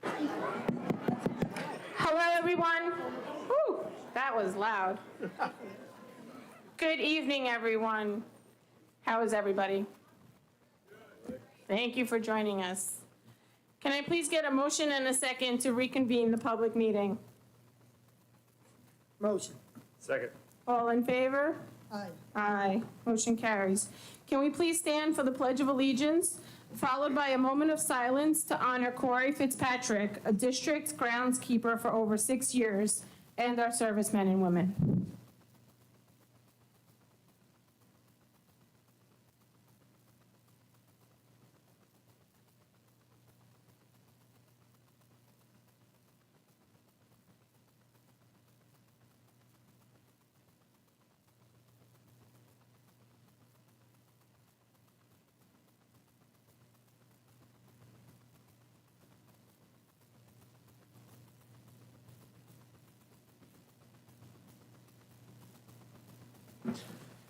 Hello, everyone. Whew, that was loud. Good evening, everyone. How is everybody? Thank you for joining us. Can I please get a motion and a second to reconvene the public meeting? Motion. Second. All in favor? Aye. Aye. Motion carries. Can we please stand for the Pledge of Allegiance, followed by a moment of silence to honor Corey Fitzpatrick, a district groundskeeper for over 6 years, and our servicemen and women.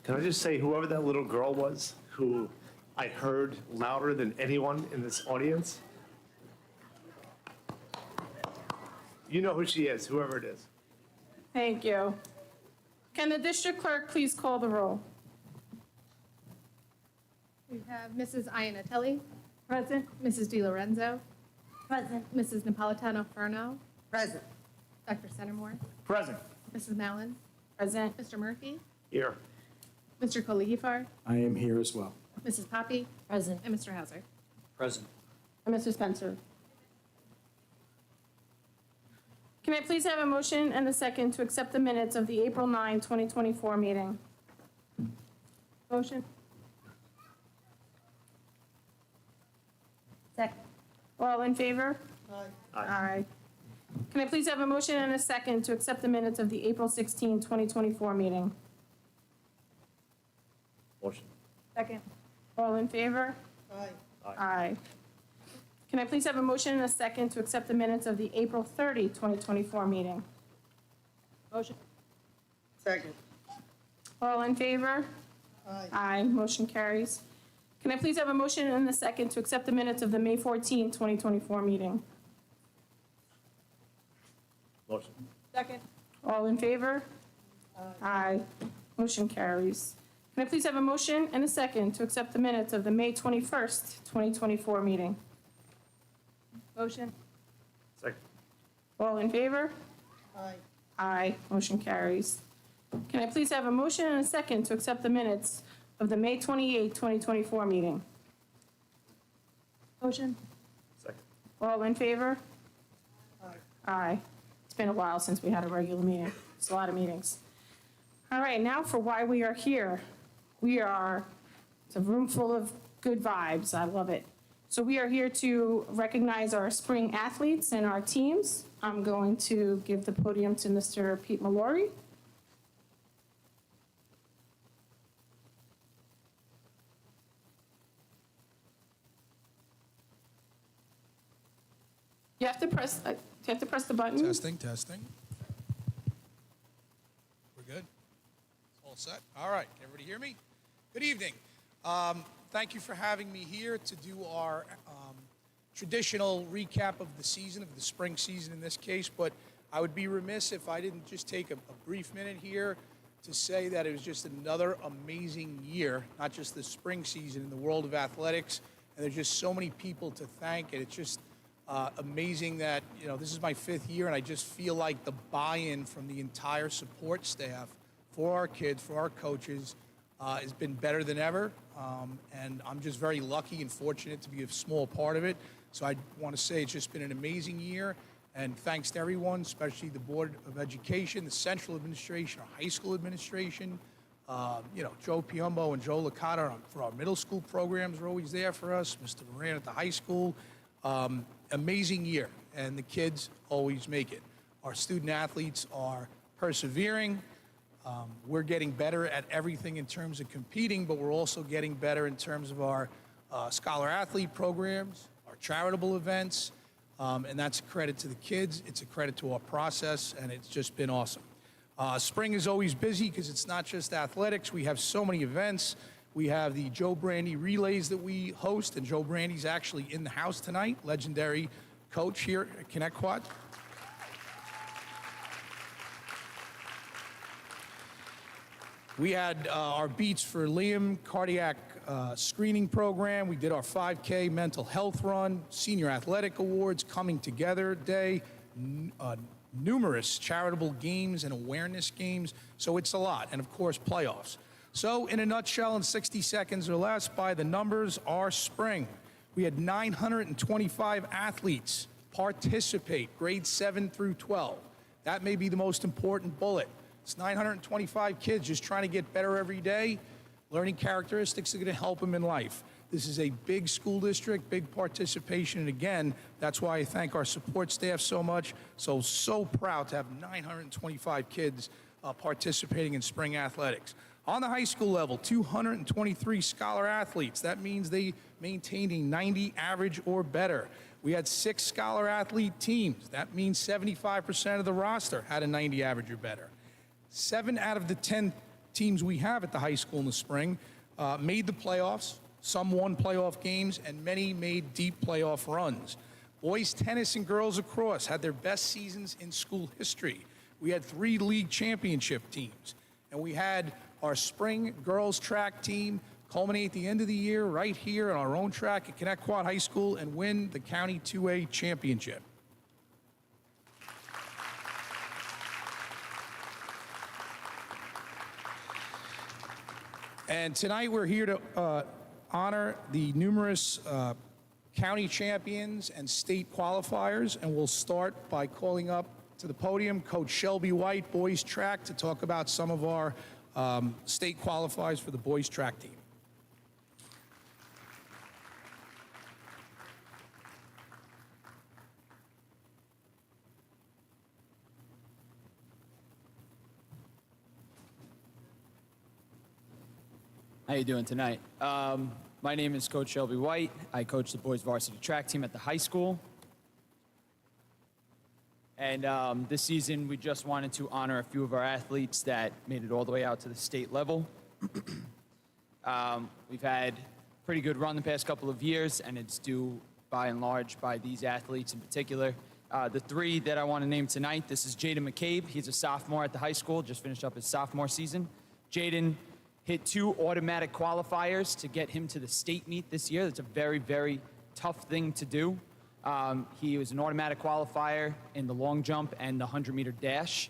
Can I just say, whoever that little girl was, who I heard louder than anyone in this audience, you know who she is, whoever it is. Thank you. Can the district clerk please call the roll? We have Mrs. Iannatelli, Present. Mrs. DiLorenzo, Present. Mrs. Napolitano-Furno, Present. Dr. Centermore, Present. Mrs. Mallon, Present. Mr. Murphy, Here. Mr. Kohli-Hifar, I am here as well. Mrs. Poppy, Present. and Mr. Hauser. Present. And Mr. Spencer. Can I please have a motion and a second to accept the minutes of the April 9, 2024 meeting? Motion? Second. All in favor? Aye. Aye. Can I please have a motion and a second to accept the minutes of the April 16, 2024 meeting? Motion. Second. All in favor? Aye. Aye. Can I please have a motion and a second to accept the minutes of the April 30, 2024 meeting? Motion. Second. All in favor? Aye. Aye. Motion carries. Can I please have a motion and a second to accept the minutes of the May 14, 2024 meeting? Motion. Second. All in favor? Aye. Motion carries. Can I please have a motion and a second to accept the minutes of the May 21st, 2024 meeting? Motion. Second. All in favor? Aye. Aye. Motion carries. Can I please have a motion and a second to accept the minutes of the May 28, 2024 meeting? Motion. Second. All in favor? Aye. Aye. It's been a while since we had a regular meeting. It's a lot of meetings. All right, now for why we are here. It's a room full of good vibes. I love it. So we are here to recognize our spring athletes and our teams. I'm going to give the podium to Mr. Pete Mallory. You have to press the button. Testing. We're good? All set? All right, can everybody hear me? Good evening. Thank you for having me here to do our traditional recap of the season, of the spring season in this case, but I would be remiss if I didn't just take a brief minute here to say that it was just another amazing year, not just the spring season in the world of athletics, and there's just so many people to thank, and it's just amazing that, this is my 5th year, and I just feel like the buy-in from the entire support staff for our kids, for our coaches, has been better than ever. And I'm just very lucky and fortunate to be a small part of it. So I want to say it's just been an amazing year. And thanks to everyone, especially the Board of Education, the Central Administration, our high school administration, Joe Piumbo and Joe Licata for our middle school programs are always there for us, Mr. Moran at the high school. Amazing year, and the kids always make it. Our student athletes are persevering. We're getting better at everything in terms of competing, but we're also getting better in terms of our scholar athlete programs, our charitable events, and that's a credit to the kids. It's a credit to our process, and it's just been awesome. Spring is always busy because it's not just athletics. We have so many events. We have the Joe Brandy relays that we host, and Joe Brandy's actually in the house tonight, legendary coach here at Connect-Quad. We had our Beats for Liam cardiac screening program. We did our 5K mental health run, senior athletic awards, coming together day, numerous charitable games and awareness games. So it's a lot. And of course, playoffs. So in a nutshell, in 60 seconds or less, by the numbers, our spring, we had 925 athletes participate, grades 7 through 12. That may be the most important bullet. It's 925 kids just trying to get better every day. Learning characteristics are going to help them in life. This is a big school district, big participation, and again, that's why I thank our support staff so much. So proud to have 925 kids participating in spring athletics. On the high school level, 223 scholar athletes. That means they maintained a 90 average or better. We had 6 scholar athlete teams. That means 75% of the roster had a 90 average or better. 7 out of the 10 teams we have at the high school in the spring made the playoffs. Some won playoff games, and many made deep playoff runs. Boys tennis and girls lacrosse had their best seasons in school history. We had 3 league championship teams, and we had our spring girls track team culminate at the end of the year right here on our own track at Connect-Quad High School and win the County 2A championship. And tonight we're here to honor the numerous county champions and state qualifiers, and we'll start by calling up to the podium Coach Shelby White, boys track, to talk about some of our state qualifiers for the boys track team. How you doing tonight? My name is Coach Shelby White. I coach the boys varsity track team at the high school. And this season, we just wanted to honor a few of our athletes that made it all the way out to the state level. We've had a pretty good run the past couple of years, and it's due by and large by these athletes in particular. The 3 that I want to name tonight, this is Jaden McCabe. He's a sophomore at the high school, just finished up his sophomore season. Jaden hit 2 automatic qualifiers to get him to the state meet this year. That's a very, very tough thing to do. He was an automatic qualifier in the long jump and the 100-meter dash.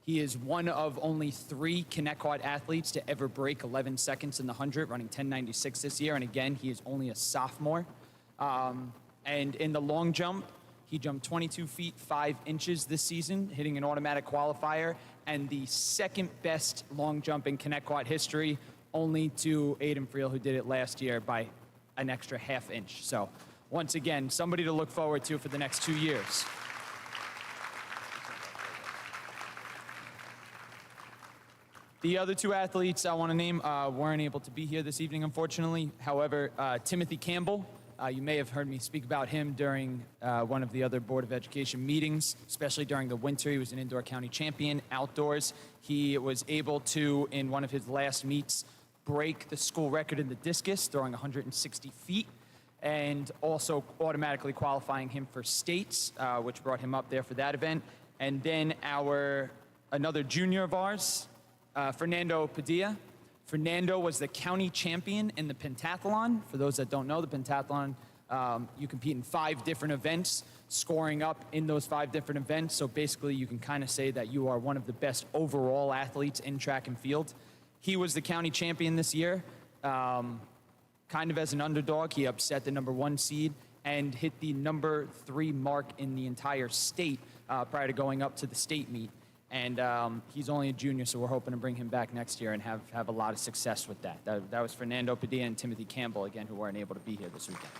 He is one of only 3 Connect-Quad athletes to ever break 11 seconds in the 100, running 10.96 this year. And again, he is only a sophomore. And in the long jump, he jumped 22 feet 5 inches this season, hitting an automatic qualifier, and the second best long jump in Connect-Quad history, only to Aiden Friel, who did it last year by an extra ½ inch. So once again, somebody to look forward to for the next 2 years. The other 2 athletes I want to name weren't able to be here this evening, unfortunately. However, Timothy Campbell, you may have heard me speak about him during one of the other Board of Education meetings, especially during the winter. He was an indoor county champion outdoors. He was able to, in one of his last meets, break the school record in the discus, throwing 160 feet, and also automatically qualifying him for states, which brought him up there for that event. And then another junior of ours, Fernando Padilla. Fernando was the county champion in the pentathlon. For those that don't know, the pentathlon, you compete in 5 different events, scoring up in those 5 different events. So basically, you can kind of say that you are one of the best overall athletes in track and field. He was the county champion this year. Kind of as an underdog, he upset the #1 seed and hit the #3 mark in the entire state prior to going up to the state meet. And he's only a junior, so we're hoping to bring him back next year and have a lot of success with that. That was Fernando Padilla and Timothy Campbell, again, who weren't able to be here this weekend.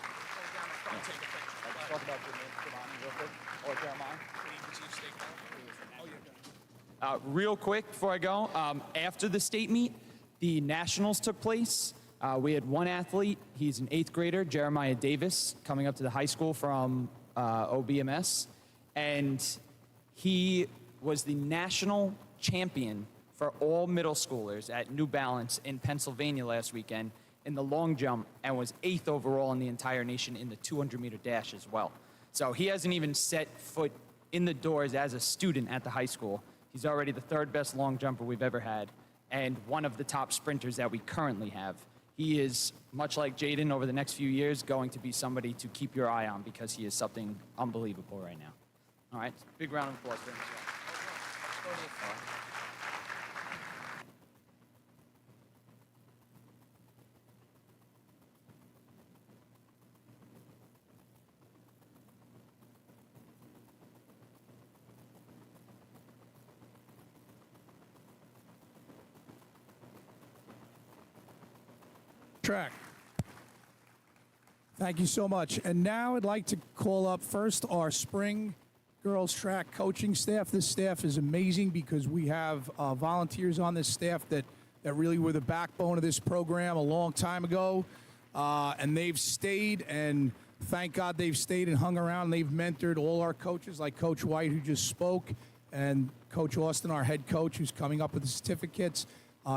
Real quick before I go, after the state meet, the nationals took place. We had 1 athlete. He's an 8th grader, Jeremiah Davis, coming up to the high school from OBMS. And he was the national champion for all middle schoolers at New Balance in Pennsylvania last weekend in the long jump, and was 8th overall in the entire nation in the 200-meter dash as well. So he hasn't even set foot in the doors as a student at the high school. He's already the third best long jumper we've ever had and one of the top sprinters that we currently have. He is, much like Jaden, over the next few years, going to be somebody to keep your eye on because he is something unbelievable right now. All right, big round of applause for him as well. Track. Thank you so much. And now I'd like to call up first our spring girls track coaching staff. This staff is amazing because we have volunteers on this staff that really were the backbone of this program a long time ago. And they've stayed, and thank God they've stayed and hung around. They've mentored all our coaches, like Coach White, who just spoke, and Coach Austin, our head coach, who's coming up with the certificates.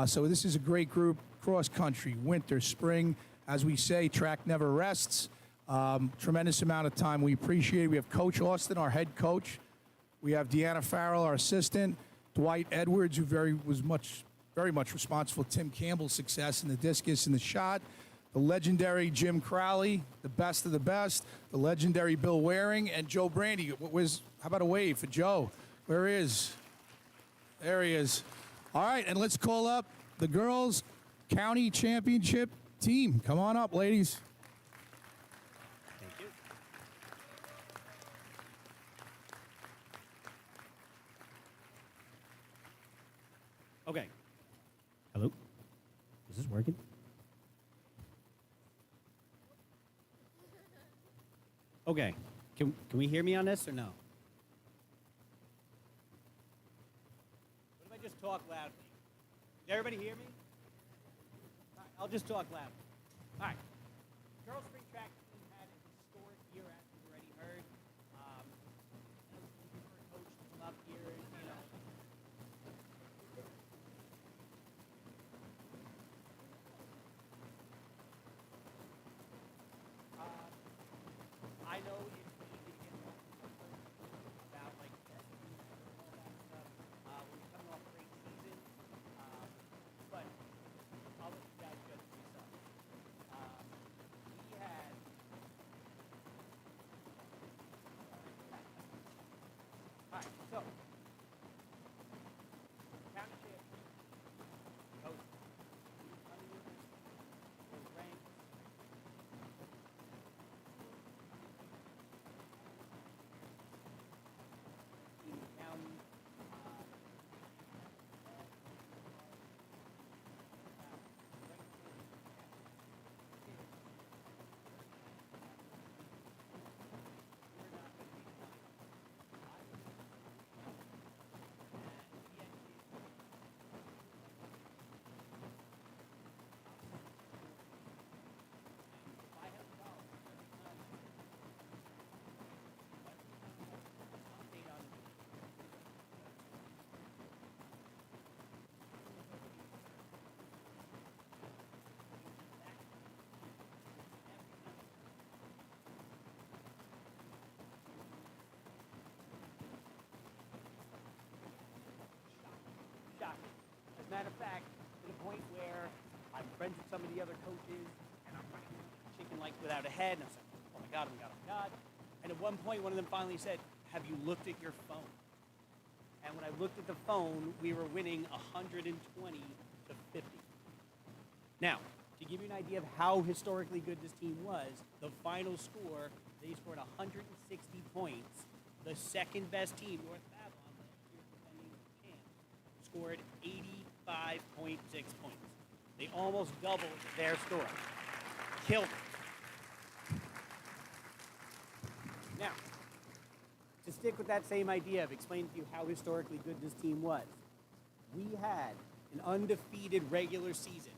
So this is a great group. Cross country, winter, spring. As we say, track never rests. Tremendous amount of time. We appreciate it. We have Coach Austin, our head coach. We have Deanna Farrell, our assistant. Dwight Edwards, who was very much responsible for Tim Campbell's success in the discus and the shot. The legendary Jim Crowley, the best of the best. The legendary Bill Waring, and Joe Brandy. How about a wave for Joe? Where is? There he is. All right, and let's call up the girls' county championship team. Come on up, ladies. Thank you. Okay. Hello? Is this working? Okay. Can we hear me on this or no? What if I just talk loudly? Does everybody hear me? All right, I'll just talk loudly. All right. Girls Spring Track Team had a historic year, as you've already heard. Looking for a coach to come up here, you know. I know it's easy to get about like destiny and all that stuff when you're coming off a great season, but I'll let you guys judge for yourself. We had all right, so county champion coach coming in was ranked. In the county, shocking. As a matter of fact, to the point where I'm friends with some of the other coaches, and I'm running chicken like without a head, and I was like, oh my God, oh my God, oh my God. And at one point, one of them finally said, have you looked at your phone? And when I looked at the phone, we were winning 120 to 50. Now, to give you an idea of how historically good this team was, the final score, they scored 160 points. The second best team, North Babylon, last year's defending champs, scored 85.6 points. They almost doubled their score. Killed it. Now, to stick with that same idea of explaining to you how historically good this team was, we had an undefeated regular season.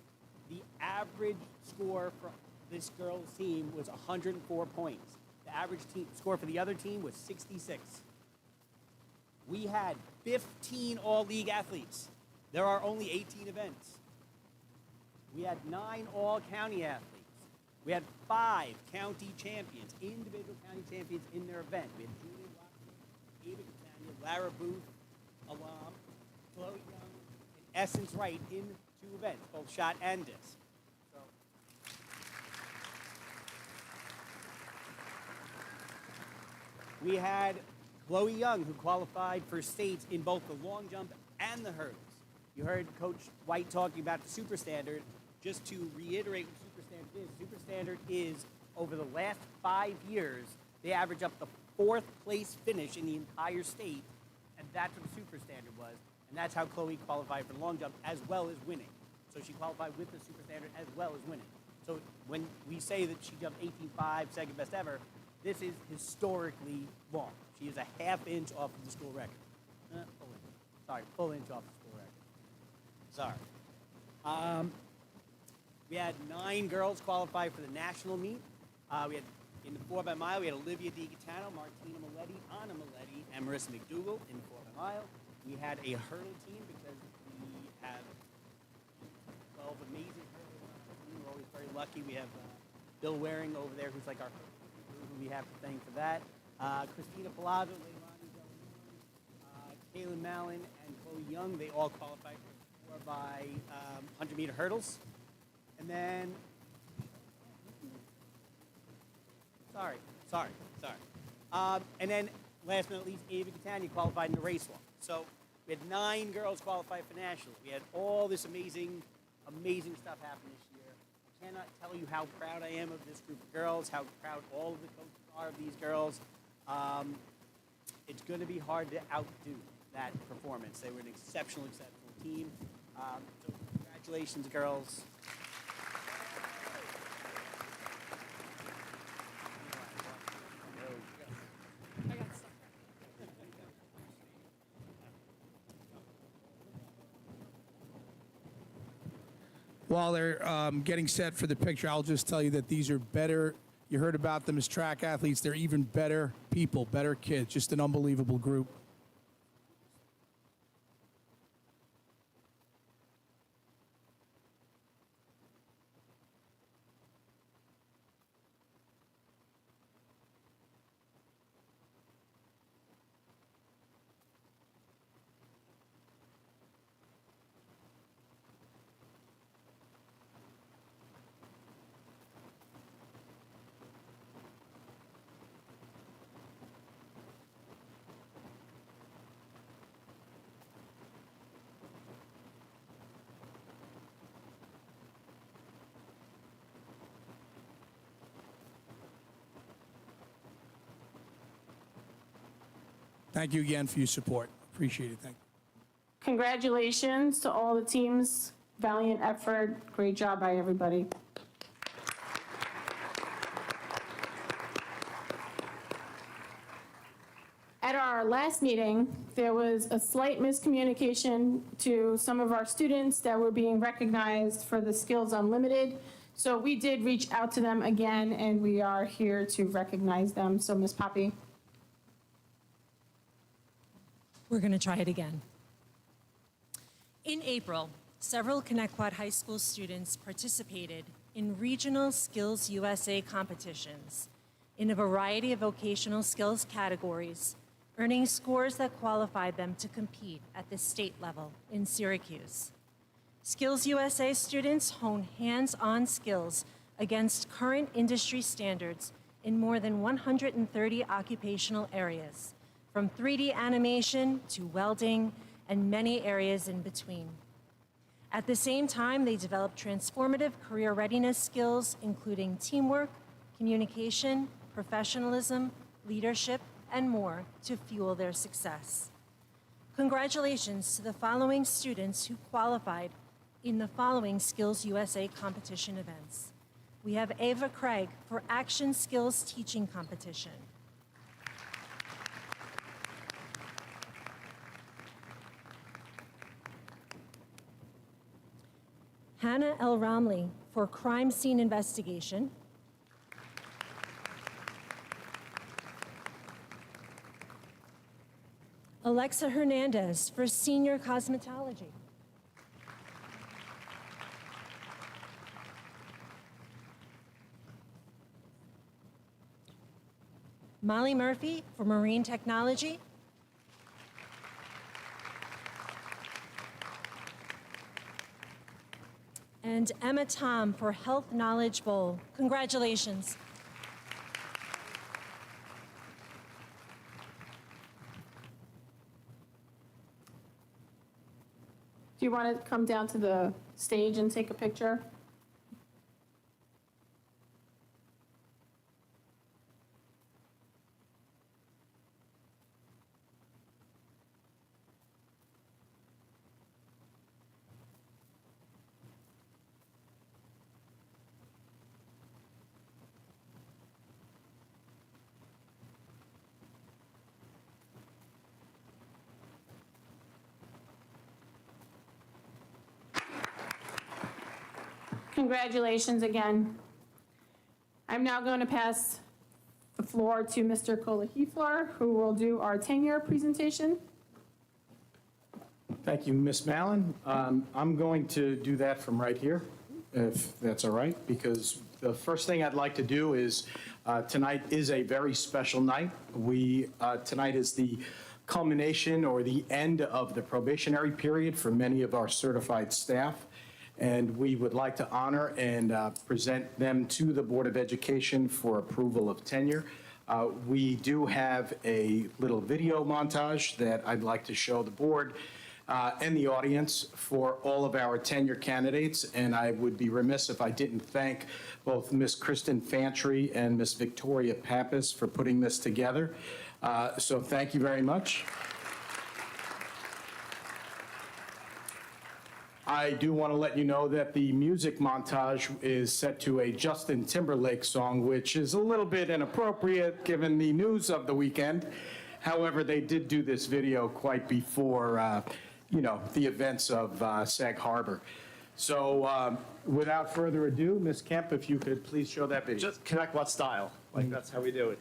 The average score for this girls' team was 104 points. The average team score for the other team was 66. We had 15 all-league athletes. There are only 18 events. We had 9 all-county athletes. We had 5 county champions, individual county champions in their event. We had Julie Watson, Ava Catania, Lara Booth, Alam, Chloe Young, and Essence Wright in 2 events, both shot and disc. So, we had Chloe Young, who qualified for states in both the long jump and the hurdles. You heard Coach White talking about the super standard. Just to reiterate what super standard is over the last 5 years, they average up the 4th place finish in the entire state, and that's what the super standard was. And that's how Chloe qualified for the long jump as well as winning. So she qualified with the super standard as well as winning. So when we say that she jumped 18.5, second best ever, this is historically long. She is a half inch off of the school record. Full inch. Sorry, full inch off the school record. Sorry. We had 9 girls qualify for the national meet. We had in the 4x mile, we had Olivia DiGatano, Martina Maletti, Anna Maletti, and Marissa McDougall in the 4x mile. We had a hurdle team because we have 12 amazing hurdlers on our team. We're always very lucky. We have Bill Waring over there, who's like our who we have to thank for that. Christina Palazzo, Leilani Delano, Kaylin Mallon, and Chloe Young, they all qualified for 4 by 100-meter hurdles. And then, sorry. And then, last but not least, Ava Catania qualified in the race walk. So we had 9 girls qualify for nationals. We had all this amazing stuff happen this year. I cannot tell you how proud I am of this group of girls, how proud all of the coaches are of these girls. It's going to be hard to outdo that performance. They were an exceptional team. So congratulations, girls. While they're getting set for the picture, I'll just tell you that these are better. You heard about them as track athletes. They're even better people, better kids. Just an unbelievable group. Thank you again for your support. Appreciate it. Thank you. Congratulations to all the teams. Valiant effort. Great job by everybody. At our last meeting, there was a slight miscommunication to some of our students that were being recognized for the Skills Unlimited. So we did reach out to them again, and we are here to recognize them. So Ms. Poppy. We're going to try it again. In April, several Connecticut High School students participated in regional Skills USA competitions in a variety of vocational skills categories, earning scores that qualified them to compete at the state level in Syracuse. Skills USA students hone hands-on skills against current industry standards in more than 130 occupational areas, from 3D animation to welding and many areas in between. At the same time, they developed transformative career readiness skills, including teamwork, communication, professionalism, leadership, and more to fuel their success. Congratulations to the following students who qualified in the following Skills USA competition events. We have Ava Craig for Action Skills Teaching Competition. Hannah L. Romley for Crime Scene Investigation. Alexa Hernandez for Senior Cosmetology. Molly Murphy for Marine Technology, and Emma Tom for Health Knowledge Bowl. Congratulations. Do you want to come down to the stage and take a picture? Congratulations again. I'm now going to pass the floor to Mr. Kolahiflar, who will do our tenure presentation. Thank you, Ms. Mallon. I'm going to do that from right here, if that's all right, because the first thing I'd like to do is, tonight is a very special night. Tonight is the culmination or the end of the probationary period for many of our certified staff. And we would like to honor and present them to the Board of Education for approval of tenure. We do have a little video montage that I'd like to show the board and the audience for all of our tenure candidates. And I would be remiss if I didn't thank both Ms. Kristen Fantry and Ms. Victoria Pappas for putting this together. So thank you very much. I do want to let you know that the music montage is set to a Justin Timberlake song, which is a little bit inappropriate given the news of the weekend. However, they did do this video quite before, the events of Sag Harbor. So without further ado, Ms. Kemp, if you could please show that video. Just Connect style, like that's how we do it.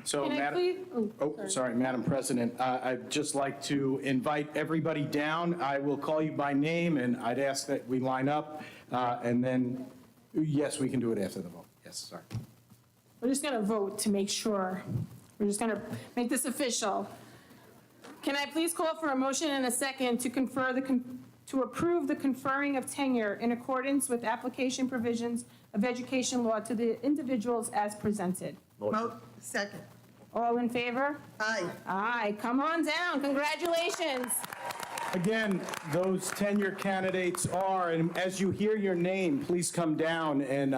So, Can I Madam. please? Oh, sorry, Madam President. I'd just like to invite everybody down. I will call you by name, and I'd ask that we line up, and then, yes, we can do it after the vote. Yes, sorry. We're just going to vote to make sure. We're just going to make this official. Can I please call for a motion and a second to to approve the conferring of tenure in accordance with application provisions of education law to the individuals as presented? Second. All in favor? Aye. Aye, come on down, congratulations. Again, those tenure candidates are, and as you hear your name, please come down, and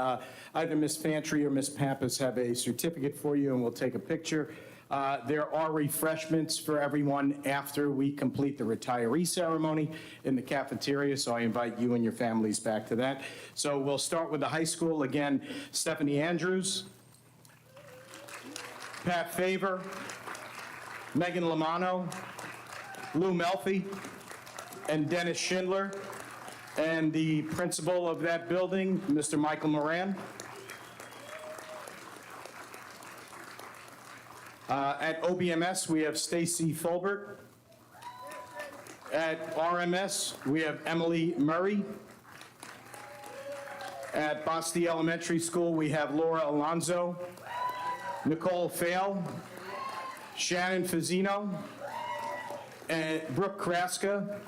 either Ms. Fantry or Ms. Pappas have a certificate for you, and we'll take a picture. There are refreshments for everyone after we complete the retiree ceremony in the cafeteria, so I invite you and your families back to that. So we'll start with the high school. Again, Stephanie Andrews, Pat Favor, Megan Lamano, Lou Melfi, and Dennis Schindler, and the principal of that building, Mr. Michael Moran. At OBMS, we have Stacy Fulbert. At RMS, we have Emily Murray. At Boston Elementary School, we have Laura Alonso, Nicole Fail, Shannon Fazzino, and Brooke Kraska,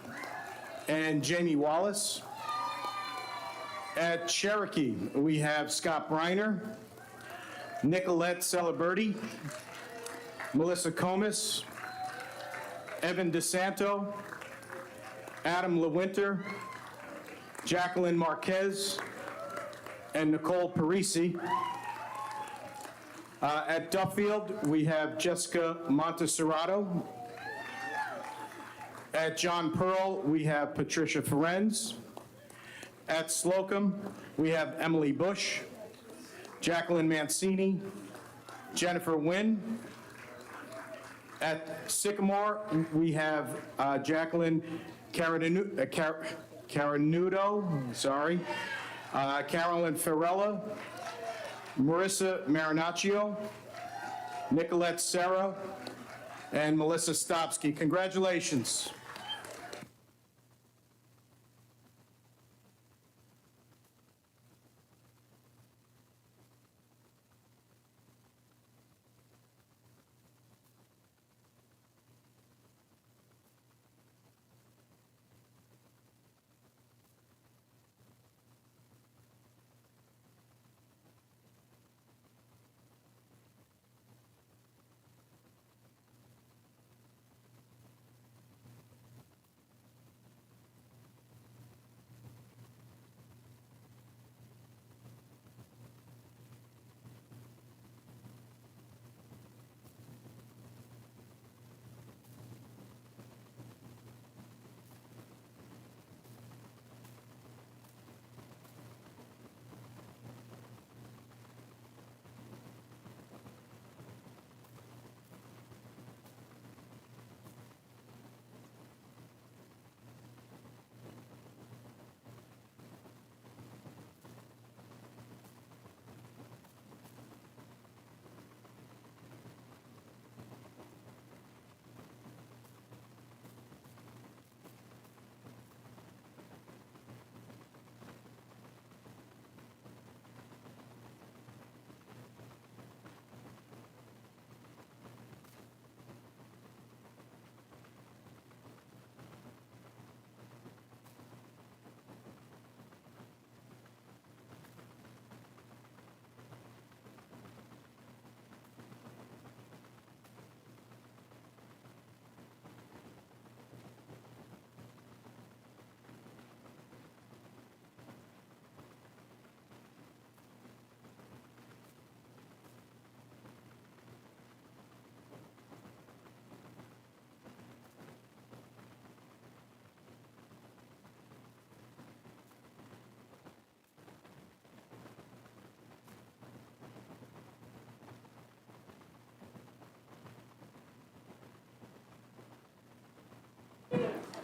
and Jamie Wallace. At Cherokee, we have Scott Briner, Nicolette Celeberti, Melissa Comas, Evan DeSanto, Adam LeWinter, Jacqueline Marquez, and Nicole Parisi. At Duffield, we have Jessica Monteserato. At John Pearl, we have Patricia Ferenz. At Slocum, we have Emily Bush, Jacqueline Mancini, Jennifer Wynn. At Sycamore, we have Jacqueline Caranudo, Carolyn Ferrella, Marissa Marinaccio, Nicolette Serra, and Melissa Stopsky. Congratulations.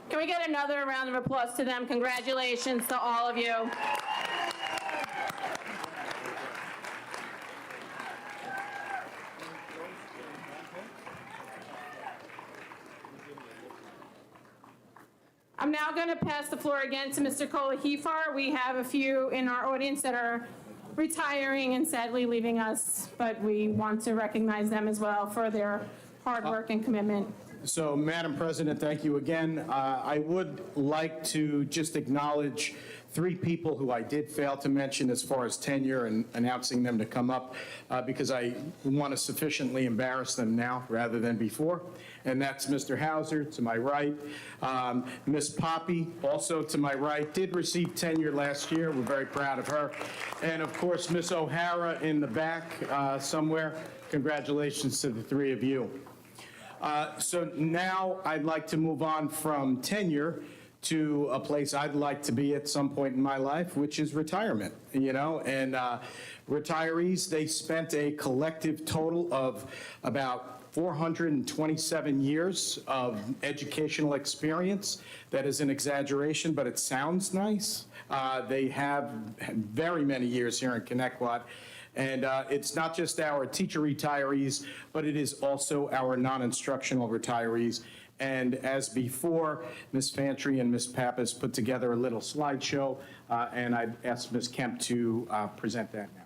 Can we get another round of applause to them? Congratulations to all of you. I'm now going to pass the floor again to Mr. Kohler-Hefar. We have a few in our audience that are retiring and sadly leaving us, but we want to recognize them as well for their hard work and commitment. So, Madam President, thank you again. I would like to just acknowledge 3 people who I did fail to mention as far as tenure and announcing them to come up because I want to sufficiently embarrass them now rather than before. And that's Mr. Hauser to my right. Ms. Poppy, also to my right, did receive tenure last year. We're very proud of her. And of course, Ms. O'Hara in the back somewhere. Congratulations to the 3 of you. So now I'd like to move on from tenure to a place I'd like to be at some point in my life, which is retirement, you know? And retirees, they spent a collective total of about 427 years of educational experience. That is an exaggeration, but it sounds nice. They have very many years here in Connecticut. And it's not just our teacher retirees, but it is also our non-instructional retirees. And as before, Ms. Fantry and Ms. Pappas put together a little slideshow, and I'd ask Ms. Kemp to present that now.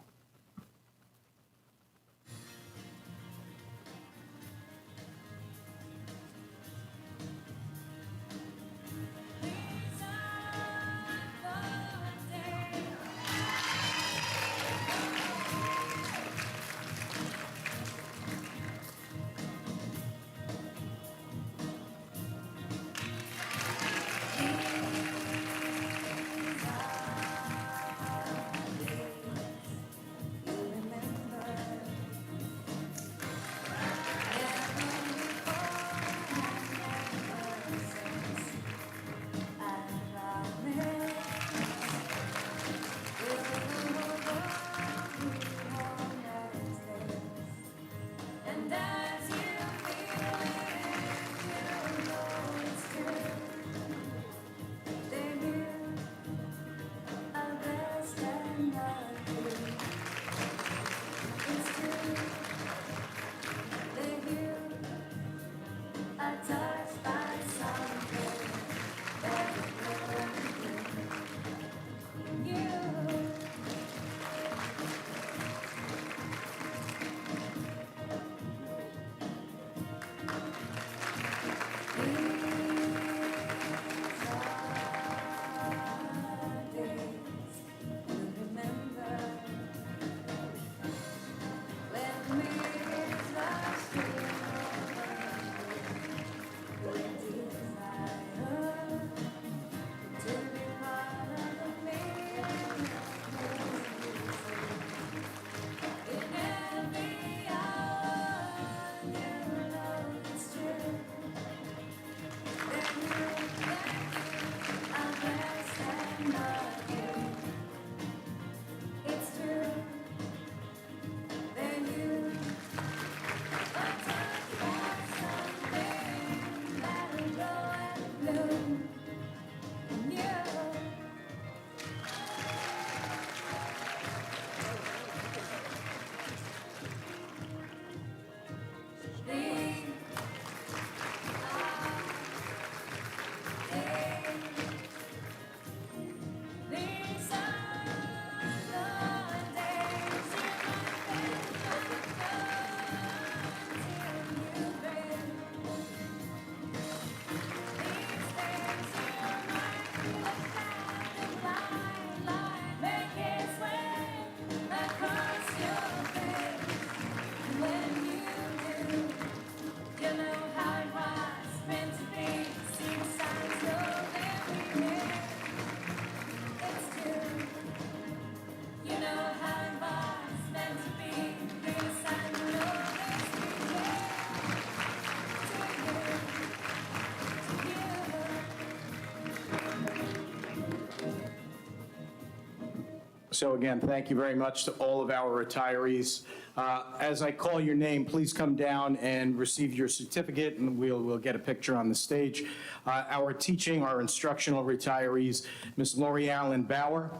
So again, thank you very much to all of our retirees. As I call your name, please come down and receive your certificate, and we'll get a picture on the stage. Our teaching, our instructional retirees, Ms. Lori Allen Bauer,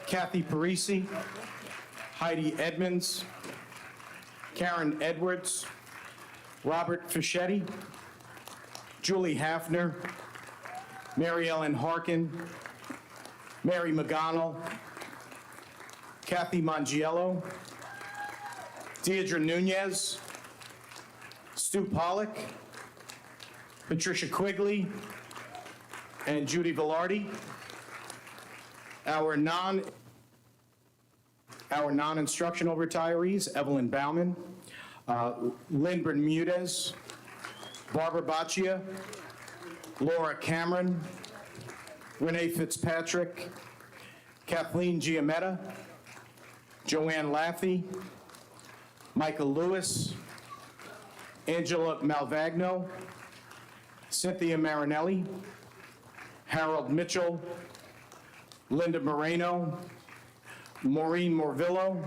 Kathy Parisi, Heidi Edmonds, Karen Edwards, Robert Fischetti, Julie Hafner, Mary Ellen Harkin, Mary McGonnell, Kathy Mangiello, Deidre Nunez, Stu Pollock, Patricia Quigley, and Judy Velarde. Our non-instructional retirees, Evelyn Bauman, Lynn Bermudez, Barbara Baccia, Laura Cameron, Renee Fitzpatrick, Kathleen Giametta, Joanne Laffey, Michael Lewis, Angela Malvagno, Cynthia Marinelli, Harold Mitchell, Linda Moreno, Maureen Morvillo,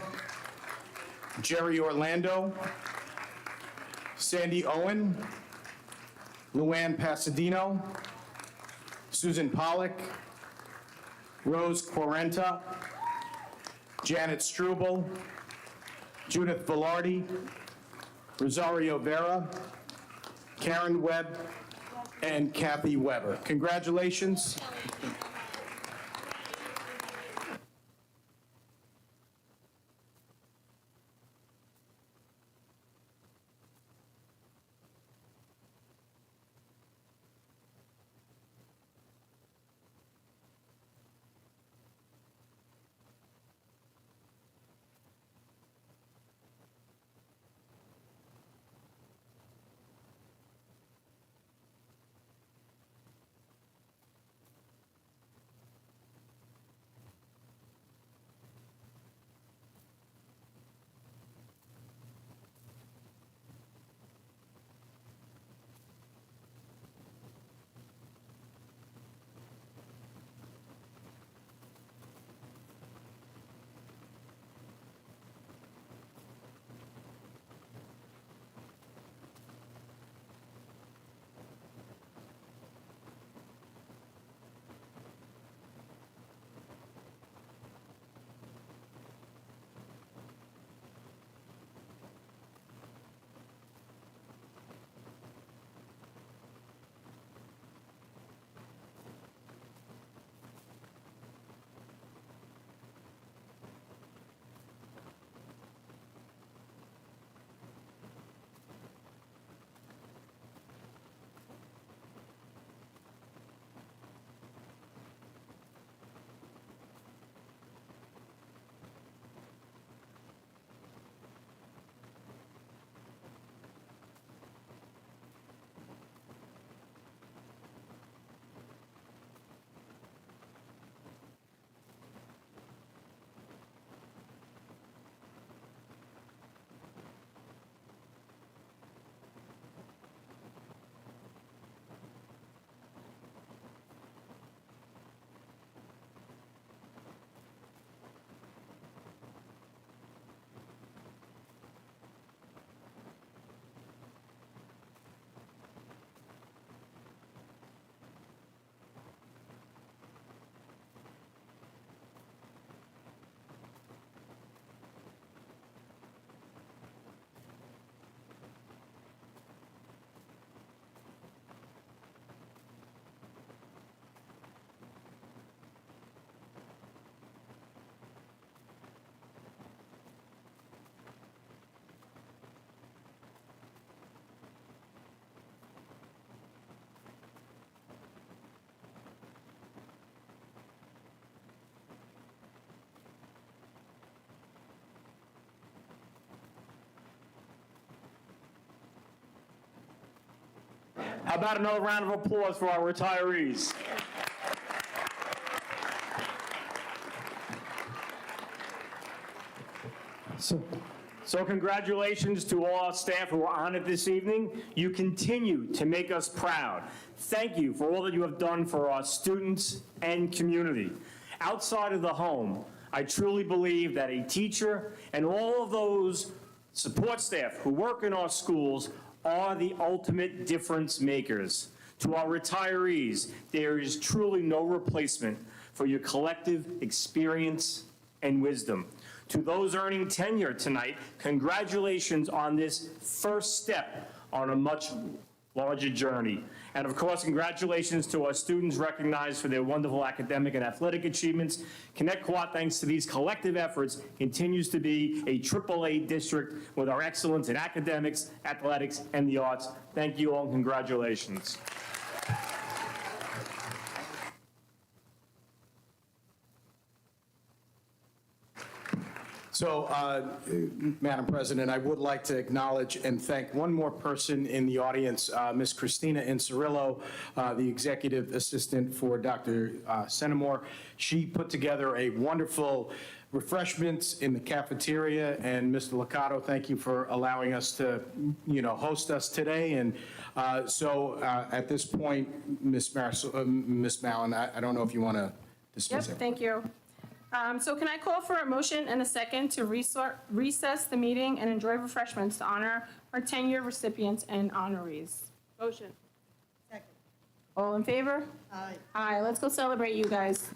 Jerry Orlando, Sandy Owen, Luann Pasadino, Susan Pollock, Rose Quarenta, Janet Struble, Judith Velarde, Rosario Vera, Karen Webb, and Kathy Weber. Congratulations. How about another round of applause for our retirees? So congratulations to all our staff who are on it this evening. You continue to make us proud. Thank you for all that you have done for our students and community. Outside of the home, I truly believe that a teacher and all of those support staff who work in our schools are the ultimate difference makers. To our retirees, there is truly no replacement for your collective experience and wisdom. To those earning tenure tonight, congratulations on this first step on a much larger journey. And of course, congratulations to our students recognized for their wonderful academic and athletic achievements. Connect Quad, thanks to these collective efforts, continues to be a AAA district with our excellence in academics, athletics, and the arts. Thank you all, and congratulations. So, Madam President, I would like to acknowledge and thank one more person in the audience, Ms. Christina Incerillo, the Executive Assistant for Dr. Centimore. She put together a wonderful refreshments in the cafeteria, and Mr. Liccato, thank you for allowing us to, host us today. And so at this point, Ms. Mallon, I don't know if you want to Yep, discuss it. thank you. So can I call for a motion and a second to recess the meeting and enjoy refreshments to honor our 10-year recipients and honorees? Motion. Second. All in favor? Aye. Aye, let's go celebrate you guys.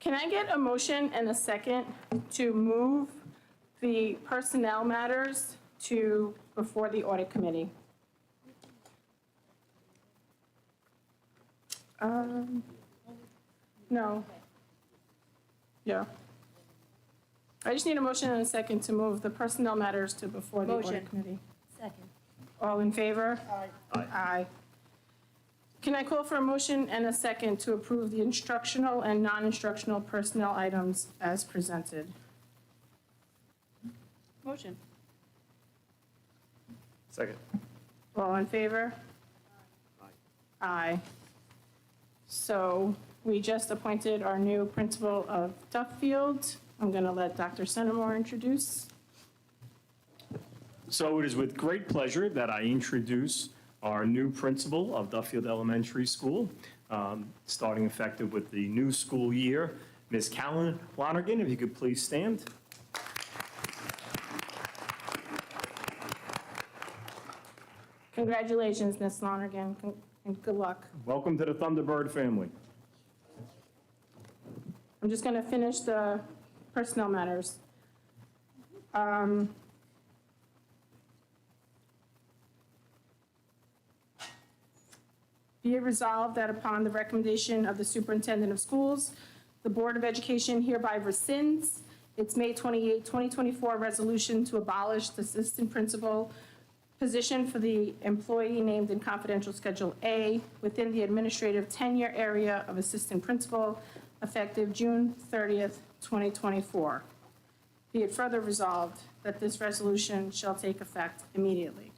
Can I get a motion and a second to move the personnel matters to before the audit committee? No. Yeah. I just need a motion and a second to move the personnel matters to before the audit Motion. committee. Second. All in favor? Aye. Aye. Can I call for a motion and a second to approve the instructional and non-instructional personnel items as presented? Motion. Second. All in favor? Aye. So we just appointed our new principal of Duffield. I'm going to let Dr. Centimore introduce. So it is with great pleasure that I introduce our new principal of Duffield Elementary School, starting effective with the new school year, Ms. Callan Lonergan, if you could please stand. Congratulations, Ms. Lonergan, and good luck. Welcome to the Thunderbird family. I'm just going to finish the personnel matters. Be it resolved that upon the recommendation of the superintendent of schools, the Board of Education hereby rescinds its May 28, 2024 resolution to abolish the assistant principal position for the employee named in confidential Schedule A within the administrative tenure area of assistant principal effective June 30th, 2024. Be it further resolved that this resolution shall take effect immediately.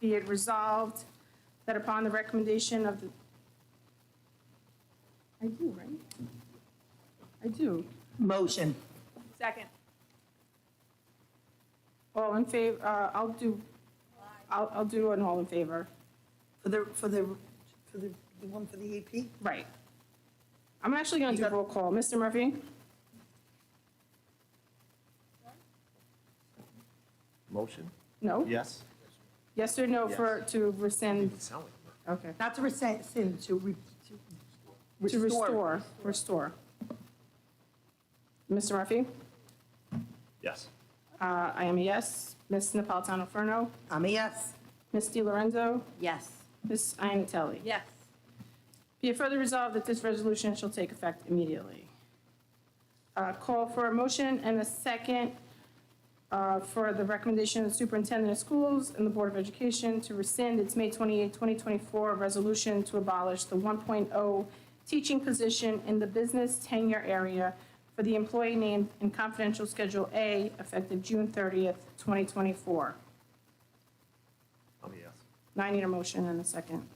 Be it resolved that upon the recommendation of the, I do, right? I do. Motion. Second. All in favor, I'll do an all in favor. For the one for the AP? Right. I'm actually going to do roll call. Mr. Murphy? Motion? No? Yes. Yes or no for, to rescind? Sound like Okay. Not to rescind, to To restore. Mr. Murphy? Yes. I am a yes. Ms. Napolitano-Ferno? I'm a yes. Ms. Di Lorenzo? Yes. Ms. Iannatelli? Yes. Be it further resolved that this resolution shall take effect immediately. Call for a motion and a second for the recommendation of the superintendent of schools and the Board of Education to rescind its May 28, 2024 resolution to abolish the 1.0 teaching position in the business tenure area for the employee named in confidential Schedule A effective June 30th, 2024. I'm a yes. Now I need a motion and a second.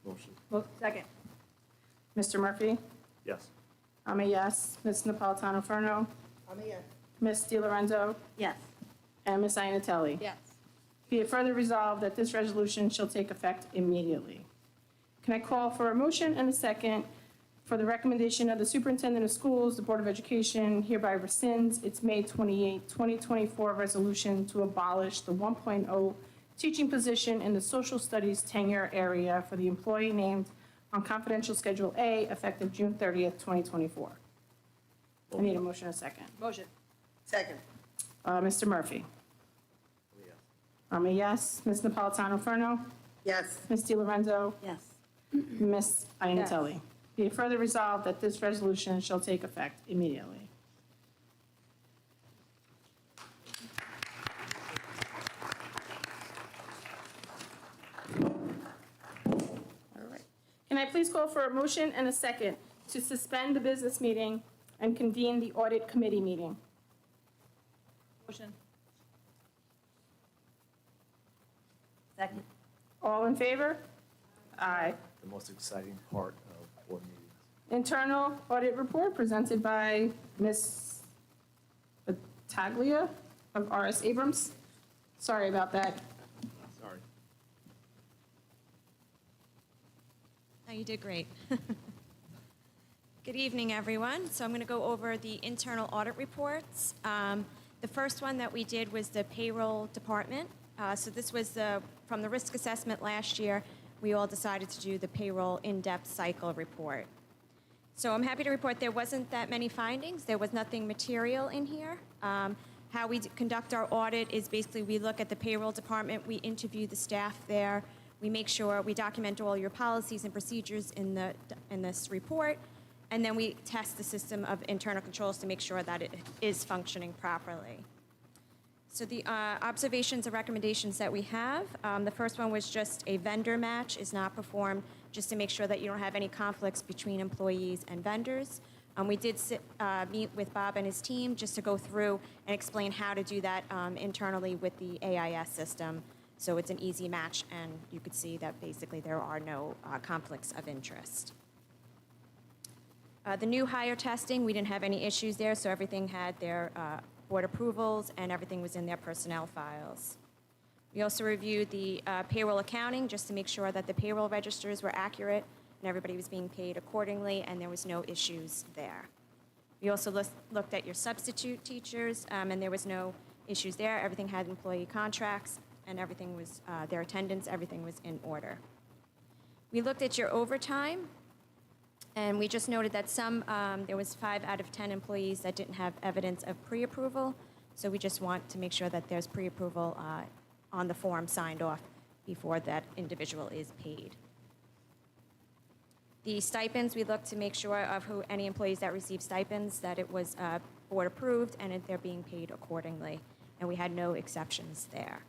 Motion? Second. Mr. Murphy? Yes. I'm a yes. Ms. Napolitano-Ferno? I'm a yes. Ms. Di Lorenzo? Yes. And Ms. Iannatelli? Yes. Be it further resolved that this resolution shall take effect immediately. Can I call for a motion and a second for the recommendation of the superintendent of schools, the Board of Education hereby rescinds its May 28, 2024 resolution to abolish the 1.0 teaching position in the social studies tenure area for the employee named on confidential Schedule A effective June 30th, 2024. I need a motion and a second. Motion. Second. Mr. Murphy? I'm a yes. I'm a yes. Ms. Napolitano-Ferno? Yes. Ms. Di Lorenzo? Yes. Ms. Iannatelli? Be it further resolved that this resolution shall take effect immediately. All right. Can I please call for a motion and a second to suspend the business meeting and convene the audit committee meeting? Motion. Second. All in favor? Aye. The most exciting part of board meetings. Internal audit report presented by Ms. Battaglia of RS Abrams. Sorry about that. Sorry. Oh, you did great. Good evening, everyone. So I'm going to go over the internal audit reports. The first one that we did was the payroll department. So this was from the risk assessment last year. We all decided to do the payroll in-depth cycle report. So I'm happy to report there wasn't that many findings. There was nothing material in here. How we conduct our audit is basically we look at the payroll department, we interview the staff there, we make sure we document all your policies and procedures in this report, and then we test the system of internal controls to make sure that it is functioning properly. So the observations and recommendations that we have, the first one was just a vendor match is not performed, just to make sure that you don't have any conflicts between employees and vendors. We did meet with Bob and his team just to go through and explain how to do that internally with the AIS system. So it's an easy match, and you could see that basically there are no conflicts of interest. The new hire testing, we didn't have any issues there, so everything had their board approvals and everything was in their personnel files. We also reviewed the payroll accounting just to make sure that the payroll registers were accurate and everybody was being paid accordingly, and there was no issues there. We also looked at your substitute teachers, and there was no issues there. Everything had employee contracts, and everything was, their attendance, everything was in order. We looked at your overtime, and we just noted that there was 5 out of 10 employees that didn't have evidence of pre-approval, so we just want to make sure that there's pre-approval on the form signed off before that individual is paid. The stipends, we looked to make sure of any employees that receive stipends, that it was board approved and they're being paid accordingly, and we had no exceptions there.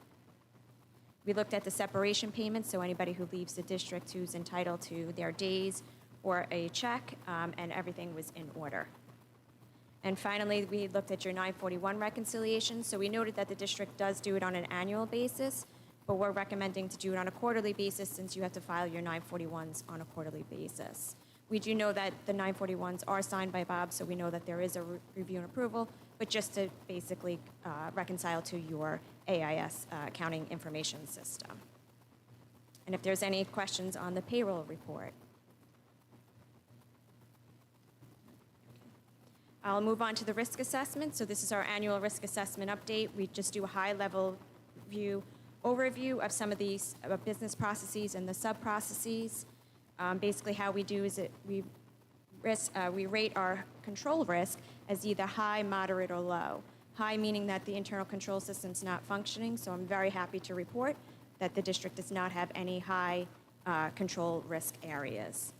We looked at the separation payments, so anybody who leaves the district who's entitled to their days or a check, and everything was in order. And finally, we looked at your 941 reconciliation. So we noted that the district does do it on an annual basis, but we're recommending to do it on a quarterly basis since you have to file your 941s on a quarterly basis. We do know that the 941s are signed by Bob, so we know that there is a review and approval, but just to basically reconcile to your AIS accounting information system. And if there's any questions on the payroll report. I'll move on to the risk assessment. So this is our annual risk assessment update. We just do a high-level overview of some of these business processes and the sub-processes. Basically, how we do is we rate our control risk as either high, moderate, or low. High meaning that the internal control system's not functioning, so I'm very happy to report that the district does not have any high control risk areas.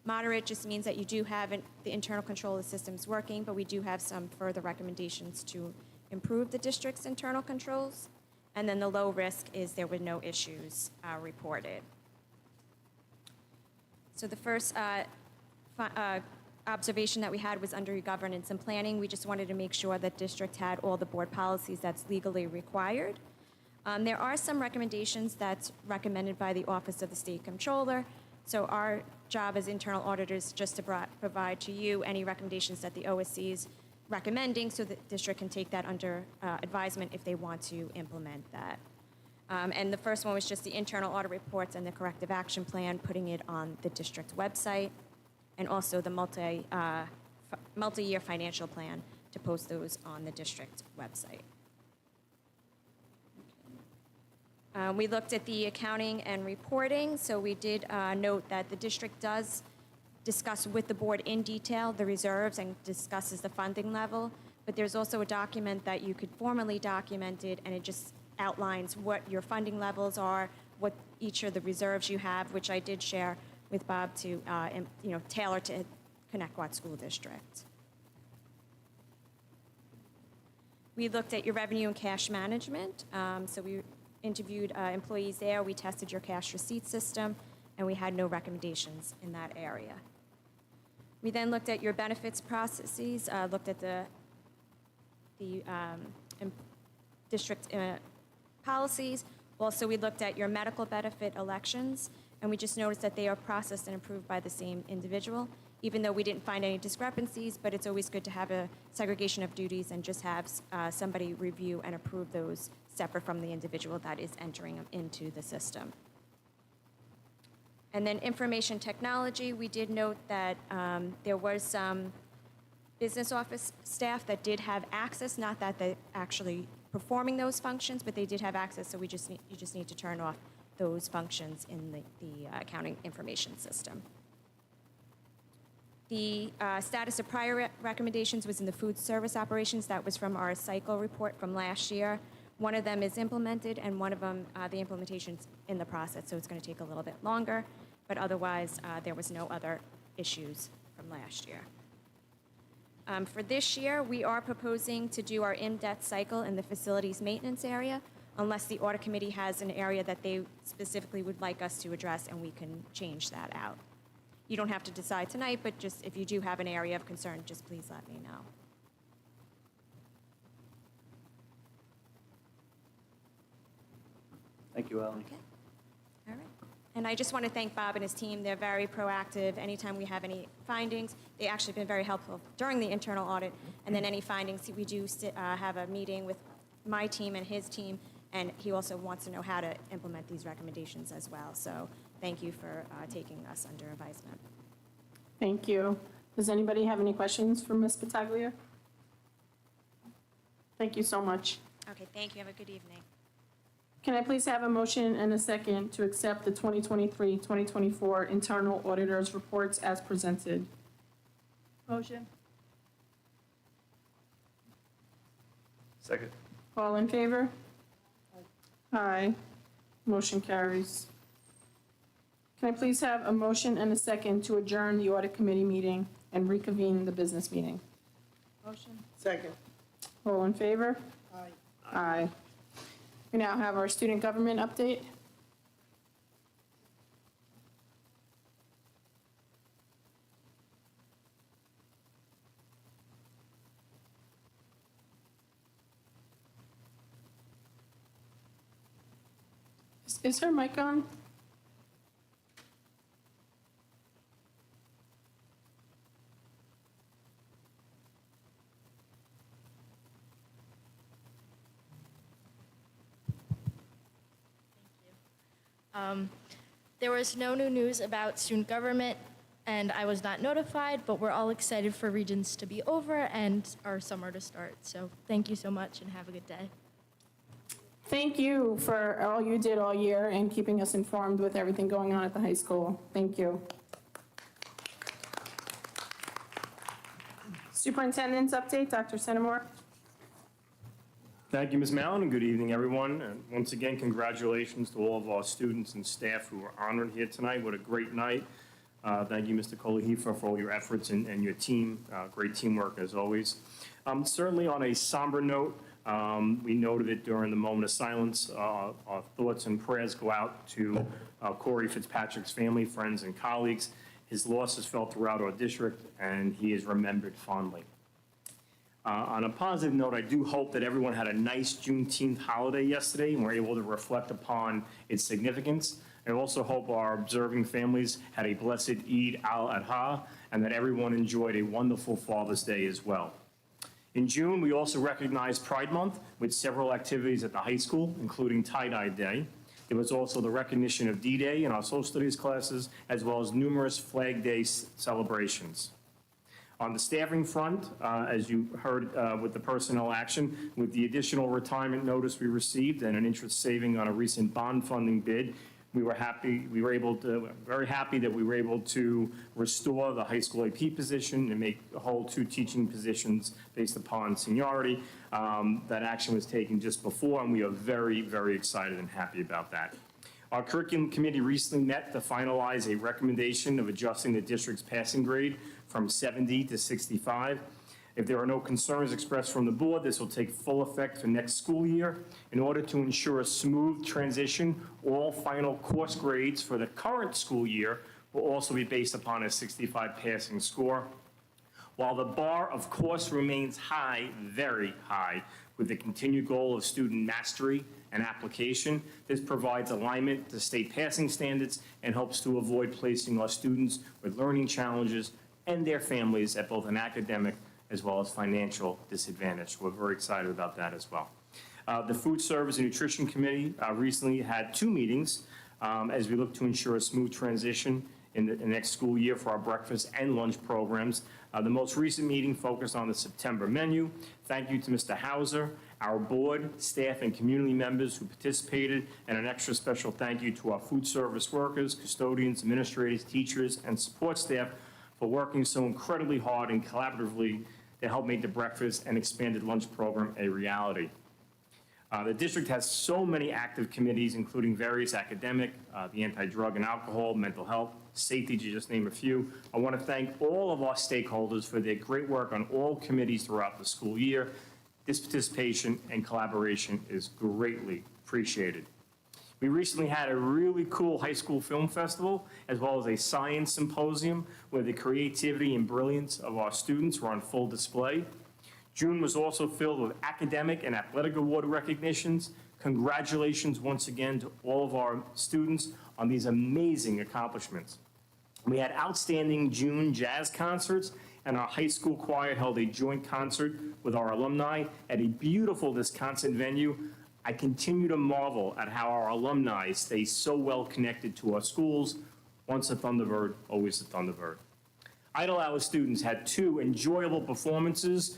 Moderate just means that you do have the internal control of the systems working, but we do have some further recommendations to improve the district's internal controls. And then the low risk is there were no issues reported. So the first observation that we had was under governance and planning. We just wanted to make sure that district had all the board policies that's legally required. There are some recommendations that's recommended by the Office of the State Comptroller. So our job as internal auditors just to provide to you any recommendations that the OSC is recommending so the district can take that under advisement if they want to implement that. And the first one was just the internal audit reports and the corrective action plan, putting it on the district website, and also the multi-year financial plan to post those on the district website. We looked at the accounting and reporting, so we did note that the district does discuss with the board in detail the reserves and discusses the funding level, but there's also a document that you could formally document it, and it just outlines what your funding levels are, what each of the reserves you have, which I did share with Bob to tailor to Connecticut School District. We looked at your revenue and cash management, so we interviewed employees there. We tested your cash receipt system, and we had no recommendations in that area. We then looked at your benefits processes, looked at the district policies. Also, we looked at your medical benefit elections, and we just noticed that they are processed and approved by the same individual, even though we didn't find any discrepancies, but it's always good to have a segregation of duties and just have somebody review and approve those separate from the individual that is entering them into the system. And then information technology, we did note that there was some business office staff that did have access, not that they're actually performing those functions, but they did have access, so you just need to turn off those functions in the accounting information system. The status of prior recommendations was in the food service operations. That was from our cycle report from last year. One of them is implemented, and one of them, the implementation's in the process, so it's going to take a little bit longer. But otherwise, there was no other issues from last year. For this year, we are proposing to do our in-depth cycle in the facilities maintenance area, unless the audit committee has an area that they specifically would like us to address, and we can change that out. You don't have to decide tonight, but just if you do have an area of concern, just please let me know. Thank you, Ellen. Okay. All right. And I just want to thank Bob and his team. They're very proactive. Anytime we have any findings, they actually been very helpful during the internal audit. And then any findings, we do have a meeting with my team and his team, and he also wants to know how to implement these recommendations as well. So thank you for taking us under advisement. Thank you. Does anybody have any questions for Ms. Battaglia? Thank you so much. Okay, thank you. Have a good evening. Can I please have a motion and a second to accept the 2023-2024 internal auditors reports as presented? Motion. Second. All in favor? Aye. Motion carries. Can I please have a motion and a second to adjourn the audit committee meeting and reconvene the business meeting? Motion. Second. All in favor? Aye. Aye. We now have our student government update. Is her mic on? There was no new news about student government, and I was not notified, but we're all excited for Regents to be over and our summer to start. So thank you so much and have a good day. Thank you for all you did all year and keeping us informed with everything going on at the high school. Thank you. Superintendent's update, Dr. Centimore. Thank you, Ms. Mallon, and good evening, everyone. And once again, congratulations to all of our students and staff who were honored here tonight. What a great night. Thank you, Mr. Kolahifa, for all your efforts and your team. Great teamwork, as always. Certainly on a somber note, we noted it during the moment of silence. Our thoughts and prayers go out to Corey Fitzpatrick's family, friends, and colleagues. His loss is felt throughout our district, and he is remembered fondly. On a positive note, I do hope that everyone had a nice Juneteenth holiday yesterday and were able to reflect upon its significance. I also hope our observing families had a blessed Eid al-Adha and that everyone enjoyed a wonderful Father's Day as well. In June, we also recognized Pride Month with several activities at the high school, including Tie-Dye Day. There was also the recognition of D-Day in our social studies classes, as well as numerous Flag Day celebrations. On the staffing front, as you heard with the personnel action, with the additional retirement notice we received and an interest saving on a recent bond funding bid, very happy that we were able to restore the high school AP position and make the whole 2 teaching positions based upon seniority. That action was taken just before, and we are very, very excited and happy about that. Our curriculum committee recently met to finalize a recommendation of adjusting the district's passing grade from 70 to 65. If there are no concerns expressed from the board, this will take full effect for next school year. In order to ensure a smooth transition, all final course grades for the current school year will also be based upon a 65 passing score. While the bar, of course, remains high, very high, with the continued goal of student mastery and application, this provides alignment to state passing standards and helps to avoid placing our students with learning challenges and their families at both an academic as well as financial disadvantage. We're very excited about that as well. The Food Service and Nutrition Committee recently had 2 meetings as we look to ensure a smooth transition in the next school year for our breakfast and lunch programs. The most recent meeting focused on the September menu. Thank you to Mr. Hauser, our board, staff, and community members who participated, and an extra special thank you to our food service workers, custodians, administrators, teachers, and support staff for working so incredibly hard and collaboratively to help make the breakfast and expanded lunch program a reality. The district has so many active committees, including various academic, the anti-drug and alcohol, mental health, safety, to just name a few. I want to thank all of our stakeholders for their great work on all committees throughout the school year. This participation and collaboration is greatly appreciated. We recently had a really cool high school film festival, as well as a science symposium where the creativity and brilliance of our students were on full display. June was also filled with academic and athletic award recognitions. Congratulations once again to all of our students on these amazing accomplishments. We had outstanding June jazz concerts, and our high school choir held a joint concert with our alumni at a beautiful Wisconsin venue. I continue to marvel at how our alumni stay so well connected to our schools. Once a Thunderbird, always a Thunderbird. Idle Hour students had 2 enjoyable performances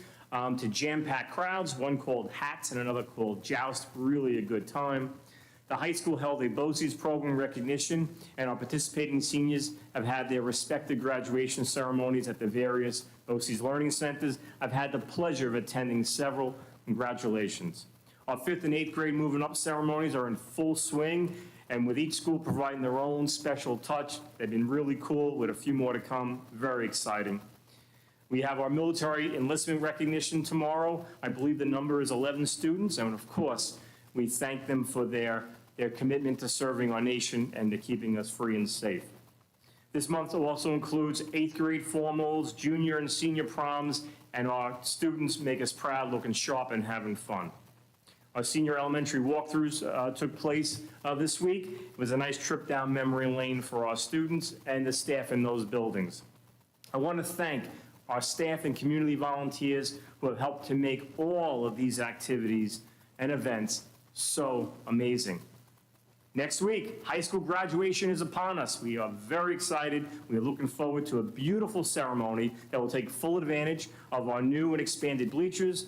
to jam-packed crowds, one called Hats and another called Joust, really a good time. The high school held a BOCES program recognition, and our participating seniors have had their respective graduation ceremonies at the various BOCES learning centers. I've had the pleasure of attending several. Congratulations. Our 5th and 8th grade moving up ceremonies are in full swing, and with each school providing their own special touch, they've been really cool, with a few more to come. Very exciting. We have our military enlistment recognition tomorrow. I believe the number is 11 students, and of course, we thank them for their commitment to serving our nation and to keeping us free and safe. This month also includes 8th grade formals, junior and senior proms, and our students make us proud, looking sharp and having fun. Our senior elementary walkthroughs took place this week. It was a nice trip down memory lane for our students and the staff in those buildings. I want to thank our staff and community volunteers who have helped to make all of these activities and events so amazing. Next week, high school graduation is upon us. We are very excited. We are looking forward to a beautiful ceremony that will take full advantage of our new and expanded bleachers.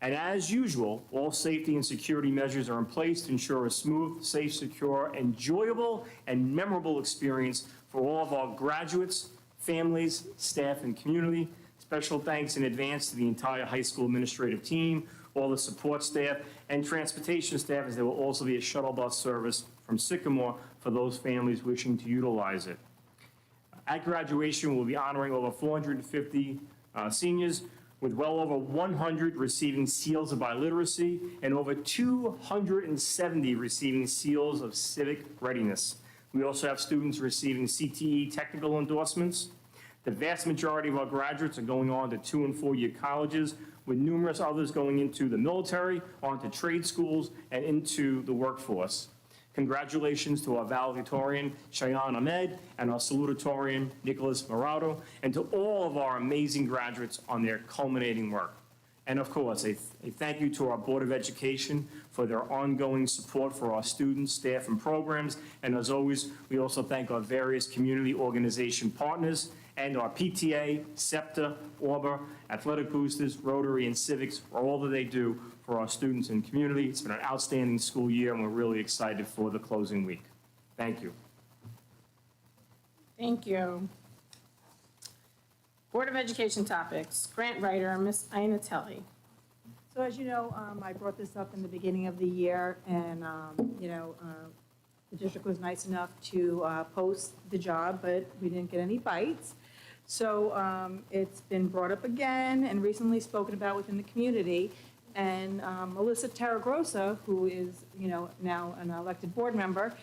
And as usual, all safety and security measures are in place to ensure a smooth, safe, secure, enjoyable, and memorable experience for all of our graduates, families, staff, and community. Special thanks in advance to the entire high school administrative team, all the support staff, and transportation staff, as there will also be a shuttle bus service from Sycamore for those families wishing to utilize it. At graduation, we'll be honoring over 450 seniors, with well over 100 receiving seals of biliteracy and over 270 receiving seals of civic readiness. We also have students receiving CTE technical endorsements. The vast majority of our graduates are going on to 2- and 4-year colleges, with numerous others going into the military, onto trade schools, and into the workforce. Congratulations to our valedictorian, Cheyenne Ahmed, and our salutatorian, Nicholas Morado, and to all of our amazing graduates on their culminating work. And of course, a thank you to our Board of Education for their ongoing support for our students, staff, and programs. And as always, we also thank our various community organization partners and our PTA, SEPTA, Auber, Athletic Boosters, Rotary, and Civics for all that they do for our students and community. It's been an outstanding school year, and we're really excited for the closing week. Thank you. Thank you. Board of Education topics. Grant writer, Ms. Ina Telly. So as you know, I brought this up in the beginning of the year, and, the district was nice enough to post the job, but we didn't get any bites. So it's been brought up again and recently spoken about within the community. And Melissa Taragrosa, who is, now an elected board member,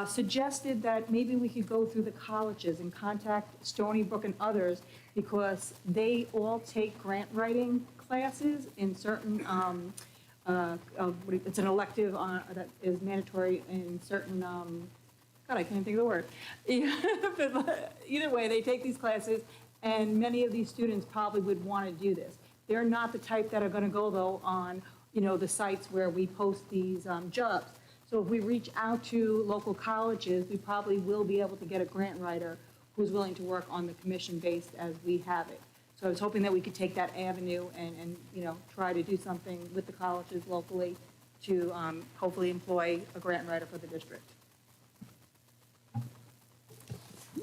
suggested that maybe we could go through the colleges and contact Stony Brook and others, because they all take grant writing classes in certain, it's an elective that is mandatory in certain, God, I can't think of the word. But either way, they take these classes, and many of these students probably would want to do this. They're not the type that are going to go, though, on, the sites where we post these jobs. So if we reach out to local colleges, we probably will be able to get a grant writer who's willing to work on the commission based as we have it. So I was hoping that we could take that avenue and try to do something with the colleges locally to hopefully employ a grant writer for the district.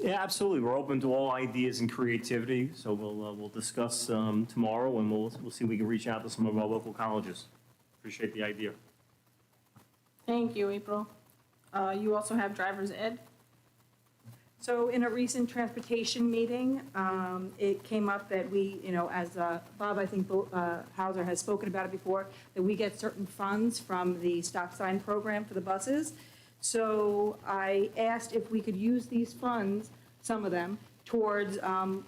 Yeah, absolutely. We're open to all ideas and creativity, so we'll discuss tomorrow, and we'll see if we can reach out to some of our local colleges. Appreciate the idea. Thank you, April. You also have driver's ed? So in a recent transportation meeting, it came up that we, as Bob, I think Hauser has spoken about it before, that we get certain funds from the stop sign program for the buses. So I asked if we could use these funds, some of them, towards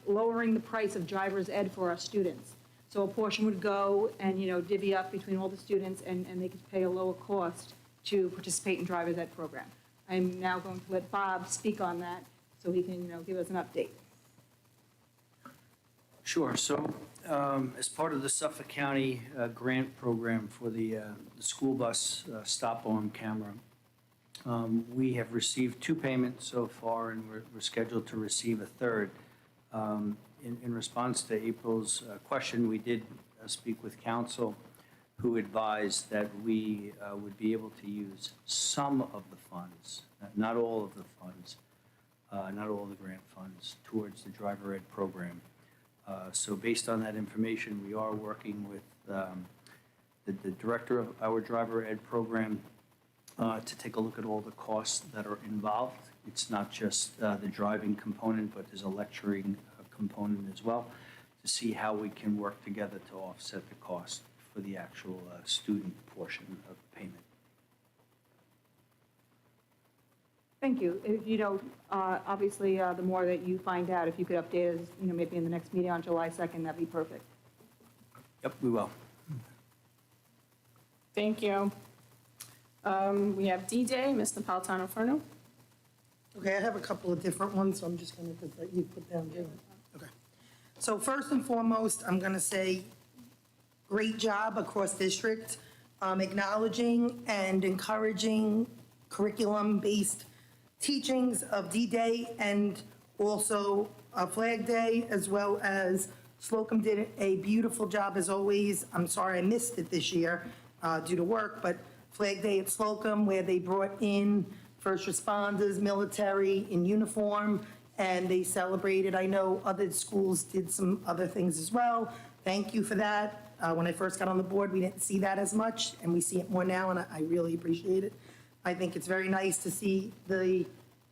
lowering the price of driver's ed for our students. So a portion would go and, divvy up between all the students, and they could pay a lower cost to participate in driver's ed program. I'm now going to let Bob speak on that, so he can, give us an update. Sure. So as part of the Suffolk County grant program for the school bus stop-arm camera, we have received 2 payments so far, and we're scheduled to receive a third. In response to April's question, we did speak with counsel, who advised that we would be able to use some of the funds, not all of the funds, not all the grant funds, towards the driver ed program. So based on that information, we are working with the director of our driver ed program to take a look at all the costs that are involved. It's not just the driving component, but there's a lecturing component as well, to see how we can work together to offset the cost for the actual student portion of payment. Thank you. Obviously, the more that you find out, if you could update us, maybe in the next meeting on July 2nd, that'd be perfect. Yep, we will. Thank you. We have D-Day, Ms. Napolitano-Furno. Okay, I have a couple of different ones, so I'm just going to let you put down Jane. Okay. So first and foremost, I'm going to say great job across district, acknowledging and encouraging curriculum-based teachings of D-Day and also Flag Day, as well as Slocum did a beautiful job as always. I'm sorry I missed it this year due to work, but Flag Day at Slocum, where they brought in first responders, military in uniform, and they celebrated. I know other schools did some other things as well. Thank you for that. When I first got on the board, we didn't see that as much, and we see it more now, and I really appreciate it. I think it's very nice to see the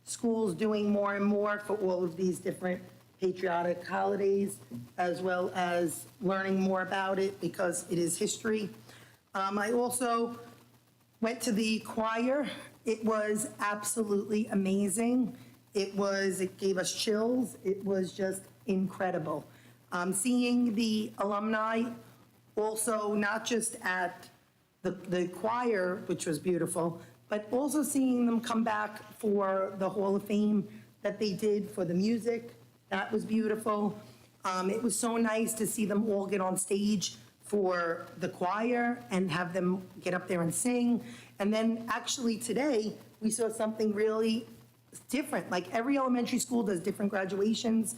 schools doing more and more for all of these different patriotic holidays, as well as learning more about it because it is history. I also went to the choir. It was absolutely amazing. It gave us chills. It was just incredible. Seeing the alumni also, not just at the choir, which was beautiful, but also seeing them come back for the Hall of Fame that they did for the music. That was beautiful. It was so nice to see them all get on stage for the choir and have them get up there and sing. And then actually today, we saw something really different. Like every elementary school does different graduations.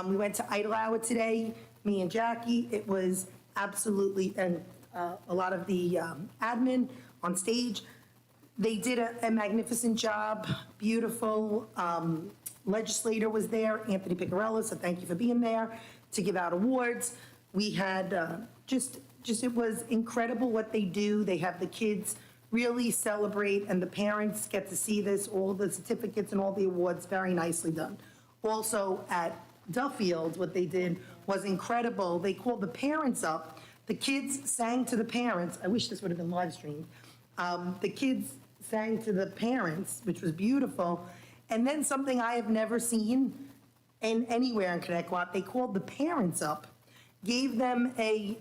We went to Idle Hour today, me and Jackie. It was absolutely, and a lot of the admin on stage. They did a magnificent job, beautiful. Legislator was there, Anthony Piccarella, so thank you for being there to give out awards. We had it was incredible what they do. They have the kids really celebrate, and the parents get to see this, all the certificates and all the awards, very nicely done. Also at Duffield, what they did was incredible. They called the parents up. The kids sang to the parents. I wish this would have been live streamed. The kids sang to the parents, which was beautiful. And then something I have never seen anywhere in Connecticut, they called the parents up, gave them a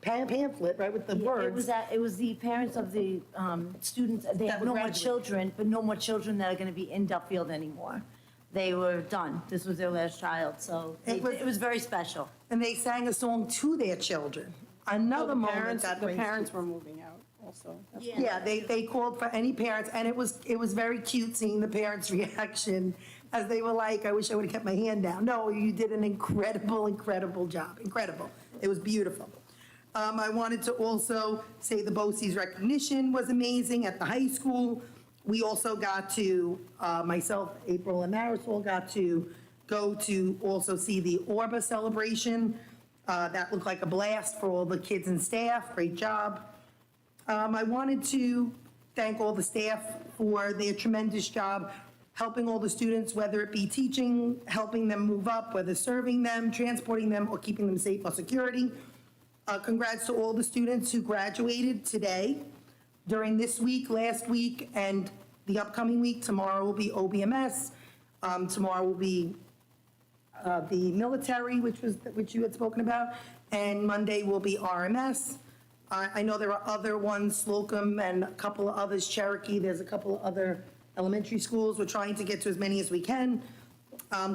pamphlet, right, with the words. It was the parents of the students, they That have would no more graduate. children, but no more children that are going to be in Duffield anymore. They were done. This was their last child, so it was very special. And they sang a song to their children. Another moment that The brings parents were moving out also. That's Yeah. Yeah, they called for any parents, and it was very cute seeing the parents' reaction as they were like, I wish I would have kept my hand down. No, you did an incredible job, incredible. It was beautiful. I wanted to also say the BOCES recognition was amazing at the high school. We also got to, myself, April, and Marisol got to go to also see the Orba celebration. That looked like a blast for all the kids and staff. Great job. I wanted to thank all the staff for their tremendous job helping all the students, whether it be teaching, helping them move up, whether serving them, transporting them, or keeping them safe or security. Congrats to all the students who graduated today, during this week, last week, and the upcoming week. Tomorrow will be OBMS. Tomorrow will be the military, which you had spoken about, and Monday will be RMS. I know there are other ones, Slocum and a couple of others, Cherokee. There's a couple of other elementary schools. We're trying to get to as many as we can.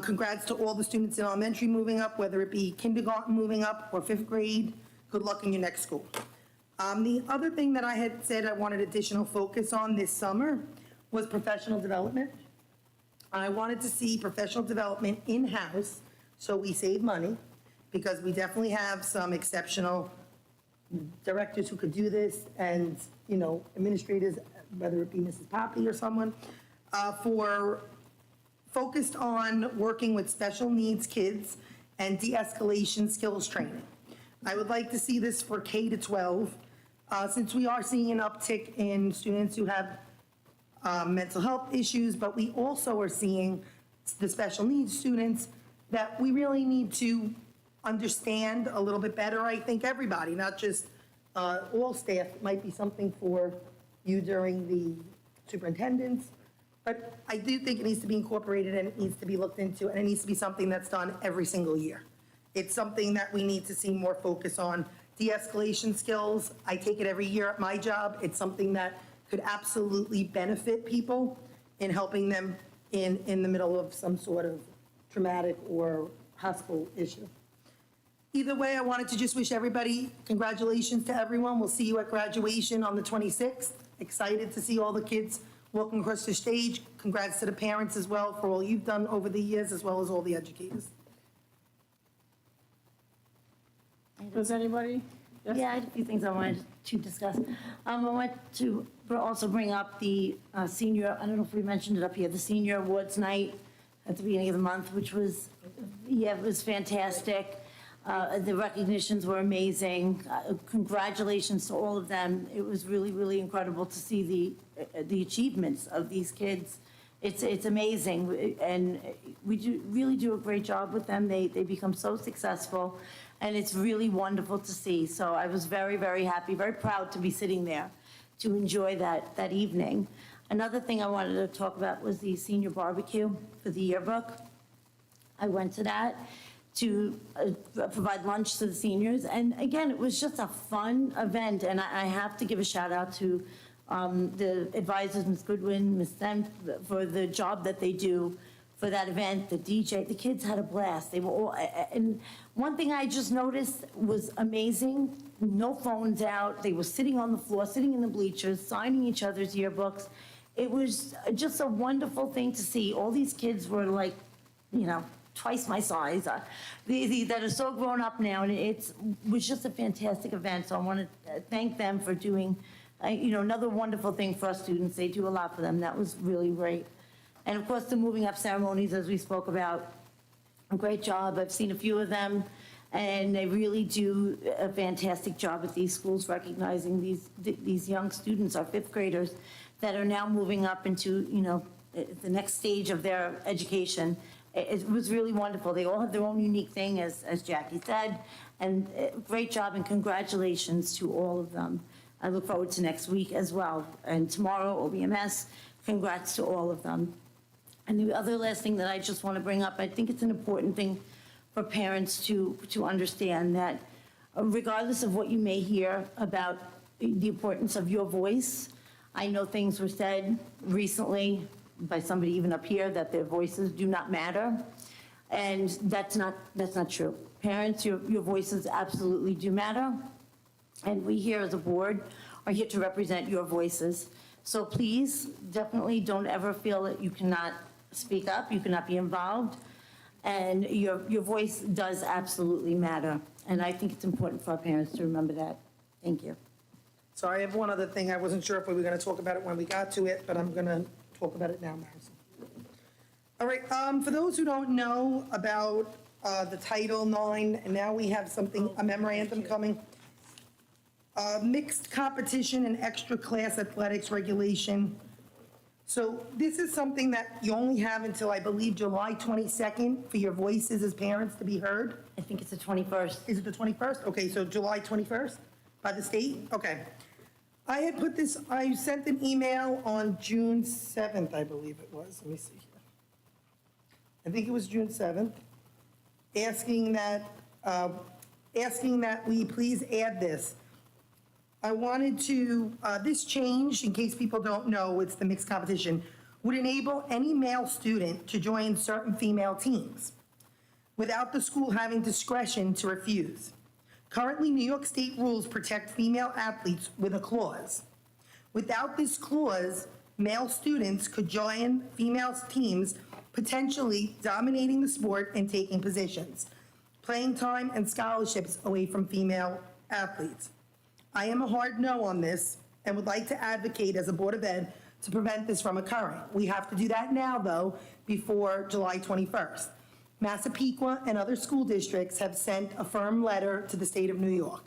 Congrats to all the students in elementary moving up, whether it be kindergarten moving up or fifth grade. Good luck in your next school. The other thing that I had said I wanted additional focus on this summer was professional development. I wanted to see professional development in-house, so we save money, because we definitely have some exceptional directors who could do this, and, you know, administrators, whether it be Mrs. Poppy or someone, focused on working with special needs kids and de-escalation skills training. I would like to see this for K to 12, since we are seeing an uptick in students who have mental health issues, but we also are seeing the special needs students that we really need to understand a little bit better. I think everybody, not just all staff. It might be something for you during the superintendents, but I do think it needs to be incorporated and it needs to be looked into, and it needs to be something that's done every single year. It's something that we need to see more focus on. De-escalation skills, I take it every year at my job. It's something that could absolutely benefit people in helping them in the middle of some sort of traumatic or hostile issue. Either way, I wanted to just wish everybody congratulations to everyone. We'll see you at graduation on the 26th. Excited to see all the kids walking across the stage. Congrats to the parents as well for all you've done over the years, as well as all the educators. Does anybody? Yes? Yeah, I had a few things I wanted to discuss. I want to also bring up the senior, I don't know if we mentioned it up here, the senior awards night at the beginning of the month, which was, yeah, it was fantastic. The recognitions were amazing. Congratulations to all of them. It was really, really incredible to see the achievements of these kids. It's amazing, and we really do a great job with them. They become so successful, and it's really wonderful to see. So I was very, very happy, very proud to be sitting there to enjoy that evening. Another thing I wanted to talk about was the senior barbecue for the yearbook. I went to that to provide lunch to the seniors. And again, it was just a fun event, and I have to give a shout out to the advisors, Ms. Goodwin, Ms. Stem, for the job that they do for that event, the DJ. The kids had a blast. They were all, and one thing I just noticed was amazing, no phones out. They were sitting on the floor, sitting in the bleachers, signing each other's yearbooks. It was just a wonderful thing to see. All these kids were like, you know, twice my size, that are so grown up now, and it was just a fantastic event. So I want to thank them for doing, you know, another wonderful thing for our students. They do a lot for them. That was really great. And of course, the moving up ceremonies, as we spoke about, a great job. I've seen a few of them, and they really do a fantastic job at these schools, recognizing these young students, our fifth graders, that are now moving up into, you know, the next stage of their education. It was really wonderful. They all have their own unique thing, as Jackie said, and great job, and congratulations to all of them. I look forward to next week as well, and tomorrow, OBMS, congrats to all of them. And the other last thing that I just want to bring up, I think it's an important thing for parents to understand, that regardless of what you may hear about the importance of your voice, I know things were said recently by somebody even up here that their voices do not matter, and that's not true. Parents, your voices absolutely do matter, and we here as a board are here to represent your voices. So please, definitely don't ever feel that you cannot speak up, you cannot be involved, and your voice does absolutely matter, and I think it's important for our parents to remember that. Thank you. So I have one other thing. I wasn't sure if we were going to talk about it when we got to it, but I'm going to talk about it now, Marison. All right, for those who don't know about the Title IX, and now we have something, a memorandum coming. Mixed competition and extra class athletics regulation. So this is something that you only have until, I believe, July 22nd for your voices as parents to be heard. I think it's the 21st. Is it the 21st? Okay, so July 21st by the state? Okay. I had put this, I sent an email on June 7th, I believe it was. Let me see here. I think it was June 7th, asking that we please add this. I wanted to, this change, in case people don't know, it's the mixed competition, would enable any male student to join certain female teams without the school having discretion to refuse. Currently, New York State rules protect female athletes with a clause. Without this clause, male students could join female teams, potentially dominating the sport and taking positions, playing time and scholarships away from female athletes. I am a hard no on this and would like to advocate as a Board of Ed to prevent this from occurring. We have to do that now, though, before July 21st. Massapequa and other school districts have sent a firm letter to the state of New York.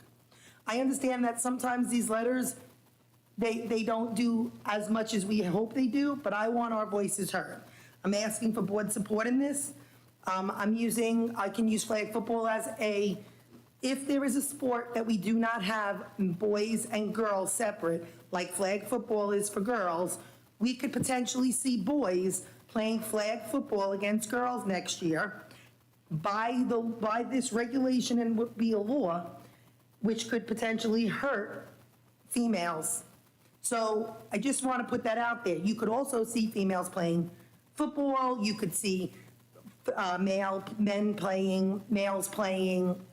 I understand that sometimes these letters, they don't do as much as we hope they do, but I want our voices heard. I'm asking for board support in this. I can use flag football as if there is a sport that we do not have boys and girls separate, like flag football is for girls, we could potentially see boys playing flag football against girls next year by this regulation and would be a law, which could potentially hurt females. So I just want to put that out there. You could also see females playing football. You could see males playing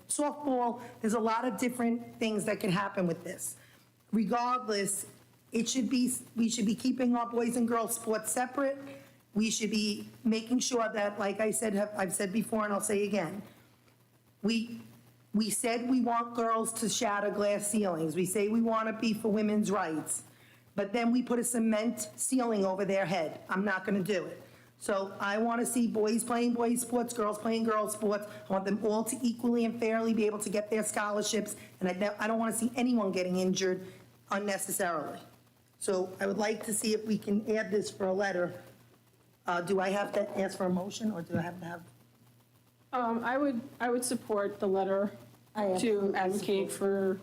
softball. There's a lot of different things that can happen with this. Regardless, we should be keeping our boys and girls sports separate. We should be making sure that, like I said, I've said before and I'll say again, we said we want girls to shatter glass ceilings. We say we want to be for women's rights, but then we put a cement ceiling over their head. I'm not going to do it. So I want to see boys playing boys sports, girls playing girls sports. I want them all to equally and fairly be able to get their scholarships, and I don't want to see anyone getting injured unnecessarily. So I would like to see if we can add this for a letter. Do I have to ask for a motion, or do I have to have? I would support the letter to advocate for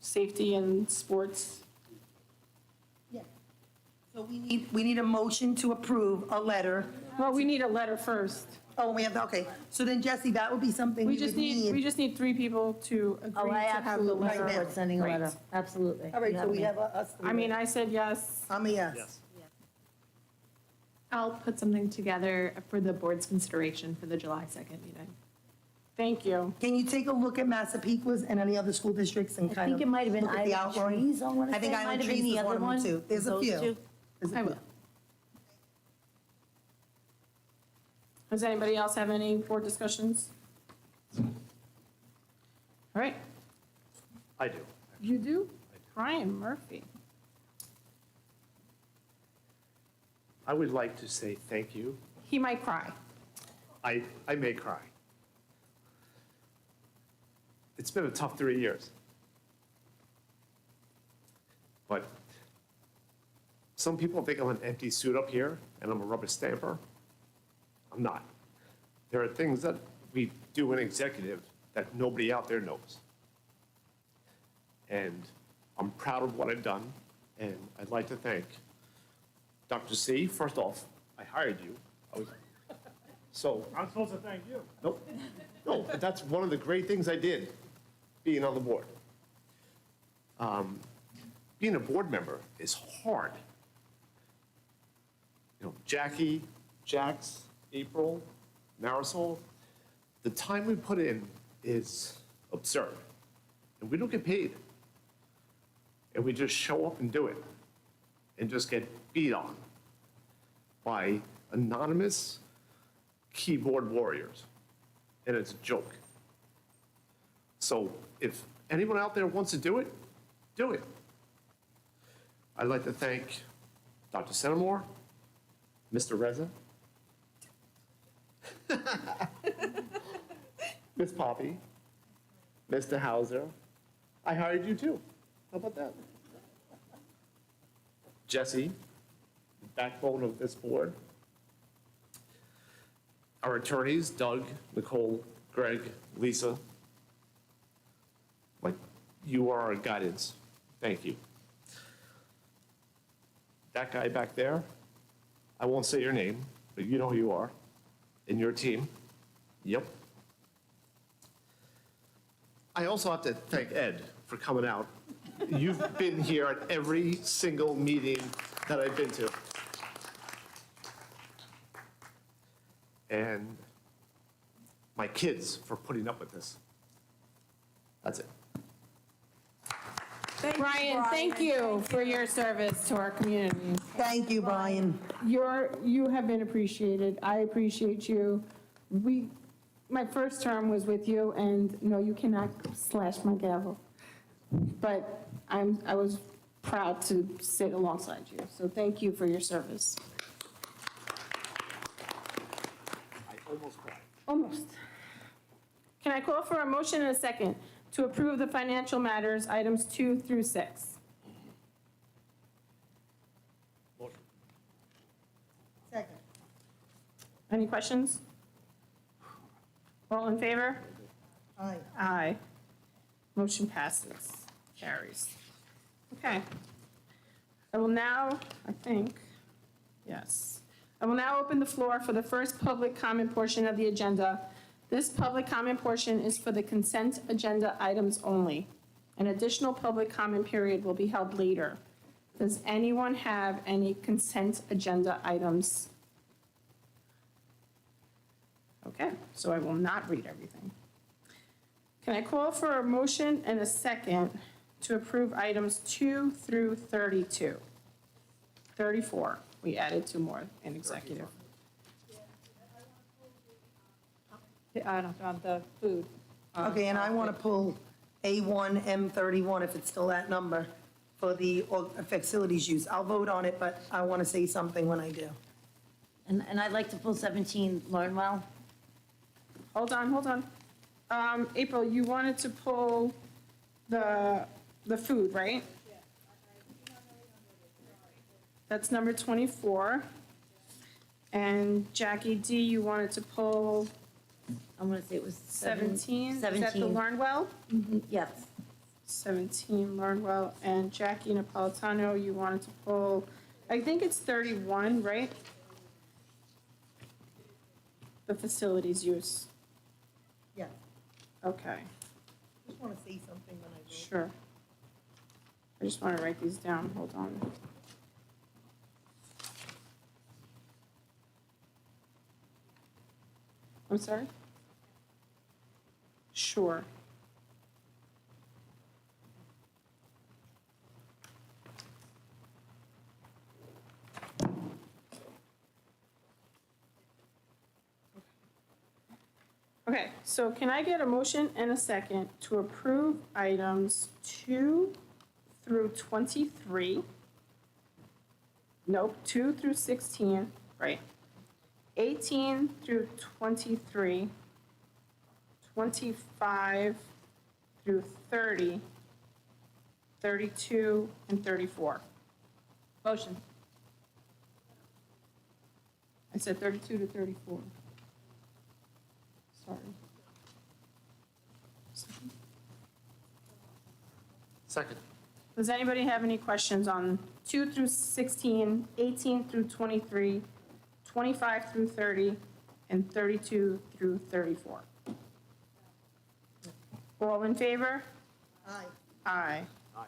safety in sports. Yeah. So we need a motion to approve a letter. Well, we need a letter first. Oh, we have, okay. So then, Jesse, that would be something We we would need. we just need 3 people to agree Oh, I to have the absolutely letter. support sending a Right. letter. Absolutely. All right, You so have we me. have us. I mean, I said yes. I'm a yes. I'll put something together for the board's consideration for the July 2nd meeting. Thank you. Can you take a look at Massapequa's and any other school districts and I kind of? think it might have been look at the Island outline? Trees, I want to I say. think It Island might have Trees been is the one other of them one. too. There's a Those few. two. There's a I few. will. Does anybody else have any board discussions? All right, I do. you do? Brian Murphy. I would like to say thank you. He might cry. I may cry. It's been a tough 3 years. But some people think I'm an empty suit up here and I'm a rubber stamper. I'm not. There are things that we do in executive that nobody out there knows. And I'm proud of what I've done, and I'd like to thank Dr. C. First off, I hired you. So I'm supposed to thank you. Nope. No, but that's one of the great things I did, being on the board. Being a board member is hard. You know, Jackie, Jax, April, Marisol, the time we put in is absurd. And we don't get paid. And we just show up and do it and just get beat on by anonymous keyboard warriors. And it's a joke. So if anyone out there wants to do it, do it. I'd like to thank Dr. Centimore, Mr. Reza, Miss Poppy, Mr. Hauser. I hired you too. How about that? Jesse, the backbone of this board. Our attorneys, Doug, Nicole, Greg, Lisa. Like, you are our guidance. Thank you. That guy back there, I won't say your name, but you know who you are, and your team. Yep. I also have to thank Ed for coming out. You've been here at every single meeting that I've been to. And my kids for putting up with this. That's it. Brian, thank you for your service to our community. Thank you, Brian. You have been appreciated. I appreciate you. My first term was with you, and no, you cannot slash my gavel. But I was proud to sit alongside you, so thank you for your service. I almost cried. Almost. Can I call for a motion and a second to approve the financial matters, items 2 through 6? Motion. Second. Any questions? All in favor? Aye. Aye. Motion passes, carries. Okay. I will now, I will now open the floor for the first public comment portion of the agenda. This public comment portion is for the consent agenda items only. An additional public comment period will be held later. Does anyone have any consent agenda items? Okay, so I will not read everything. Can I call for a motion and a second to approve items 2 through 32? 34, we added 2 more in executive. On the food. Okay, and I want to pull A1, M31, if it's still that number, for the facilities use. I'll vote on it, but I want to say something when I do. And I'd like to pull 17, Learn Well. Hold on. April, you wanted to pull the food, right? That's number 24. And Jackie D, you wanted to pull I'm going to say it was 17? Is that the 17. Learn Well? Yes. 17, Learn Well. And Jackie Napolitano, you wanted to pull, I think it's 31, right? The facilities use. Yeah. Okay, Just want to say something when I vote. sure. I just want to write these down, hold on. I'm sorry? Sure. Okay, so can I get a motion and a second to approve items 2 through 23? Nope, 2 through 16, right. 18 through 23, 25 through 30, 32, and 34. Motion. I said 32 to 34. Sorry. Second. Does anybody have any questions on 2 through 16, 18 through 23, 25 through 30, and 32 through 34? All in favor? Aye. Aye. Aye.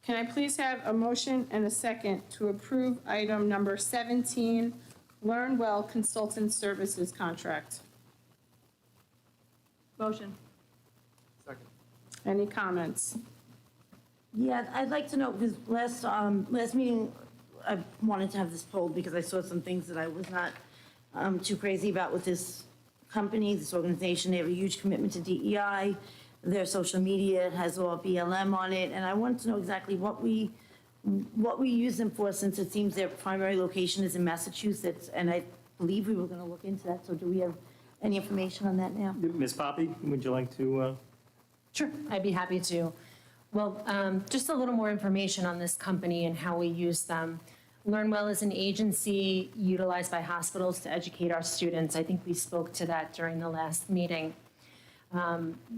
Can I please have a motion and a second to approve item number 17, Learn Well Consultant Services Contract? Motion. Second. Any comments? Yeah, I'd like to know, because last meeting, I wanted to have this pulled because I saw some things that I was not too crazy about with this company, this organization. They have a huge commitment to DEI. Their social media has all BLM on it, and I wanted to know exactly what what we use them for, since it seems their primary location is in Massachusetts, and I believe we were going to look into that, so do we have any information on that now? Ms. Poppy, would you like to? Sure, I'd be happy to. Well, just a little more information on this company and how we use them. LearnWell is an agency utilized by hospitals to educate our students. I think we spoke to that during the last meeting.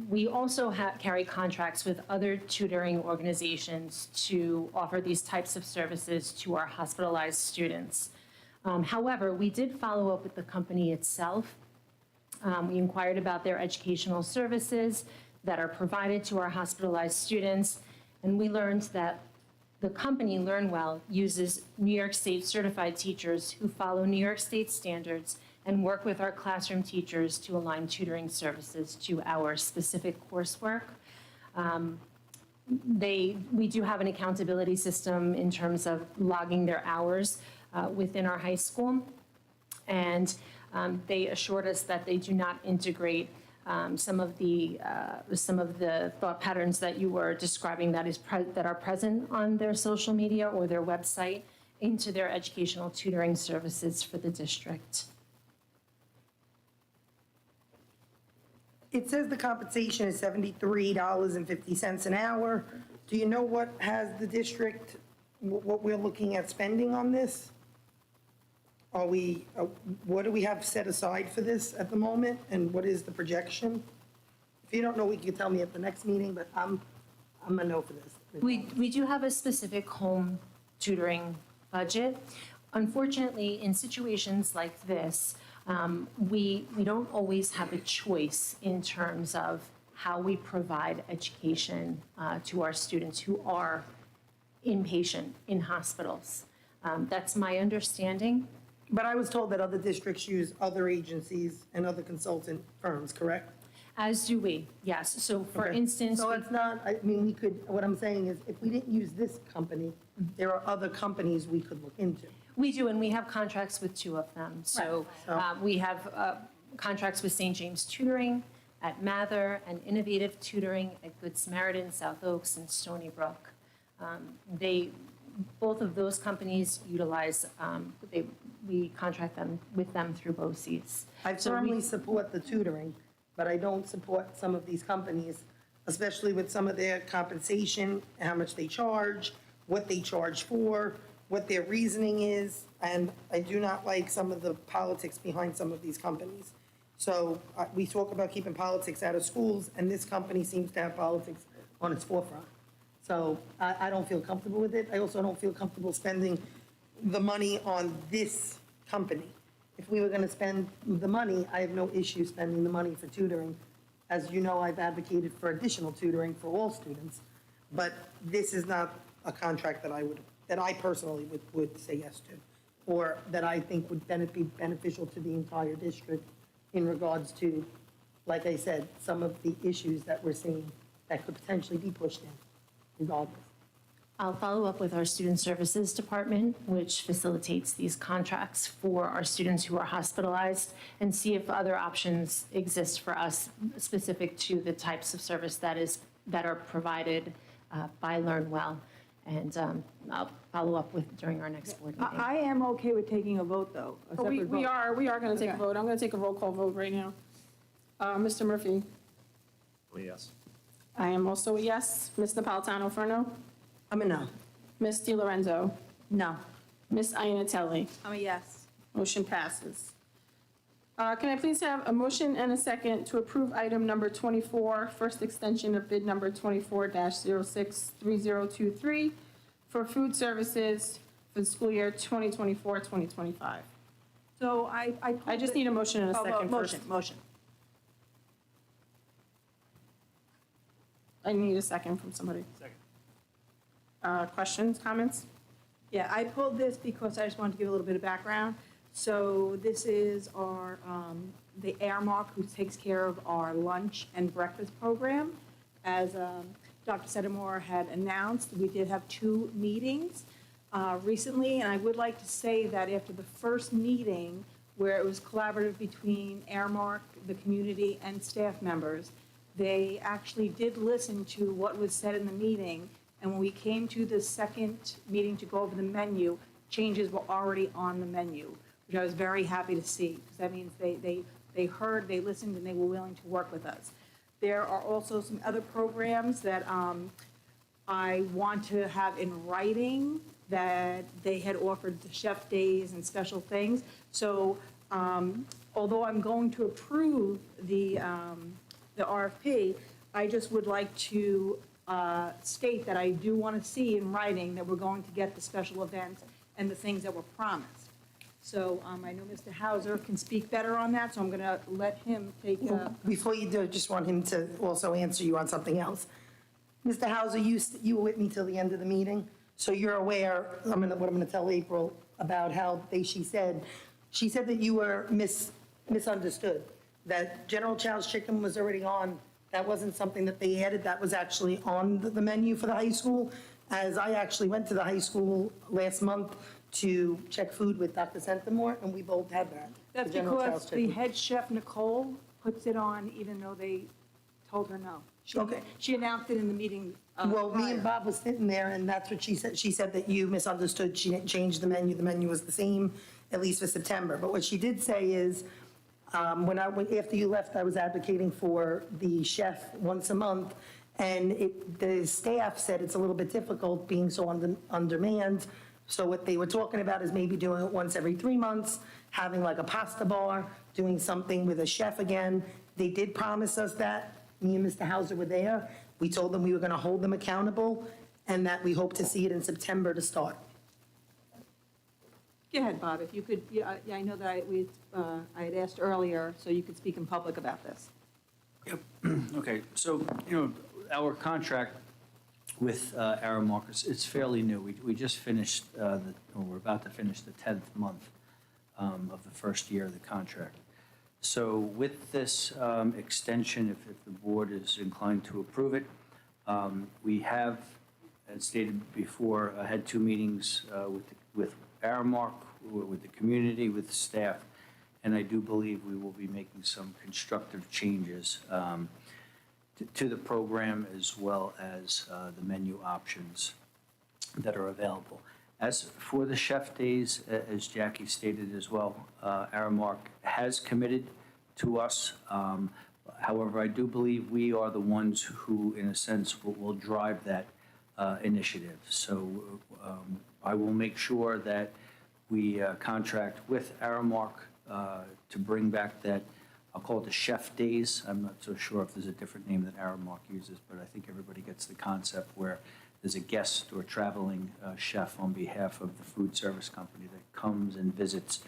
We also carry contracts with other tutoring organizations to offer these types of services to our hospitalized students. However, we did follow up with the company itself. We inquired about their educational services that are provided to our hospitalized students, and we learned that the company LearnWell uses New York State certified teachers who follow New York State standards and work with our classroom teachers to align tutoring services to our specific coursework. We do have an accountability system in terms of logging their hours within our high school, and they assured us that they do not integrate some of the thought patterns that you were describing that are present on their social media or their website into their educational tutoring services for the district. It says the compensation is $73.50 an hour. Do you know what has the district, what we're looking at spending on this? Are we, what do we have set aside for this at the moment, and what is the projection? If you don't know, you can tell me at the next meeting, but I'm a no for this. We do have a specific home tutoring budget. Unfortunately, in situations like this, we don't always have a choice in terms of how we provide education to our students who are inpatient in hospitals. That's my understanding. But I was told that other districts use other agencies and other consultant firms, correct? As do we, yes. So for Okay. instance, So it's not, I mean, we could, what I'm saying is, if we didn't use this company, there are other companies we could look into. we do, and we have contracts with two of them. So we have contracts with St. James Tutoring at Mather and Innovative Tutoring at Good Samaritan, South Oaks, and Stony Brook. Both of those companies utilize, we contract with them through BOCES. I firmly support the tutoring, but I don't support some of these companies, especially with some of their compensation, how much they charge, what they charge for, what their reasoning is, and I do not like some of the politics behind some of these companies. So we talk about keeping politics out of schools, and this company seems to have politics on its forefront. So I don't feel comfortable with it. I also don't feel comfortable spending the money on this company. If we were going to spend the money, I have no issue spending the money for tutoring. As you know, I've advocated for additional tutoring for all students, but this is not a contract that I personally would say yes to, or that I think would be beneficial to the entire district in regards to, like I said, some of the issues that we're seeing that could potentially be pushed in regardless. I'll follow up with our Student Services Department, which facilitates these contracts for our students who are hospitalized, and see if other options exist for us specific to the types of service that are provided by LearnWell. And I'll follow up during our next board meeting. I am okay with taking a vote, though. a We separate vote. are going to take a Okay. vote. I'm going to take a roll call vote right now. Mr. Murphy? Oh, yes. I am also a yes. Ms. Napolitano-Furno? I'm a no. Ms. Di Lorenzo? No. Ms. Iannatelli? I'm a yes. Motion passes. Can I please have a motion and a second to approve item number 24, first extension of bid number 24-063023 for food services for the school year 2024-2025? So I just need a motion and a Oh, second first. Motion. I need a second from somebody. Second. Questions, comments? Yeah, I pulled this because I just wanted to give a little bit of background. So this is our, the Airmark, who takes care of our lunch and breakfast program. As Dr. Sedamore had announced, we did have 2 meetings recently, and I would like to say that after the first meeting, where it was collaborative between Airmark, the community, and staff members, they actually did listen to what was said in the meeting And when we came to the second meeting to go over the menu, changes were already on the menu, which I was very happy to see, because that means they heard, they listened, and they were willing to work with us. There are also some other programs that I want to have in writing that they had offered the chef days and special things. So although I'm going to approve the RFP, I just would like to state that I do want to see in writing that we're going to get the special events and the things that were promised. So I know Mr. Hauser can speak better on that, so I'm going to let him take. Before you do, I just want him to also answer you on something else. Mr. Hauser, you were with me till the end of the meeting, so you're aware, what I'm going to tell April about how she said that you were misunderstood, that General Chow's chicken was already on. That wasn't something that they added, that was actually on the menu for the high school, as I actually went to the high school last month to check food with Dr. Centimore, and we both had that. That's the General because Chow's the chicken. head chef, Nicole, puts it on even though they told her no. Okay. She announced it in the meeting. Well, me and prior. Bob was sitting there, and that's what she said. She said that you misunderstood. She didn't change the menu. The menu was the same, at least for September. But what she did say is, after you left, I was advocating for the chef once a month, and the staff said it's a little bit difficult being so on demand. So what they were talking about is maybe doing it once every 3 months, having like a pasta bar, doing something with a chef again. They did promise us that. Me and Mr. Hauser were there. We told them we were going to hold them accountable, and that we hope to see it in September to start. Go ahead, Bob, if you could, I know that I had asked earlier, so you could speak in public about this. Okay, so, our contract with Aramark, it's fairly new. We just finished, or we're about to finish the 10th month of the first year of the contract. So with this extension, if the board is inclined to approve it, we have, as stated before, had 2 meetings with Aramark, with the community, with staff, and I do believe we will be making some constructive changes to the program as well as the menu options that are available. As for the chef days, as Jackie stated as well, Aramark has committed to us. However, I do believe we are the ones who, in a sense, will drive that initiative. So I will make sure that we contract with Aramark to bring back that, I'll call it the chef days. I'm not so sure if there's a different name that Aramark uses, but I think everybody gets the concept where there's a guest or traveling chef on behalf of the food service company that comes and visits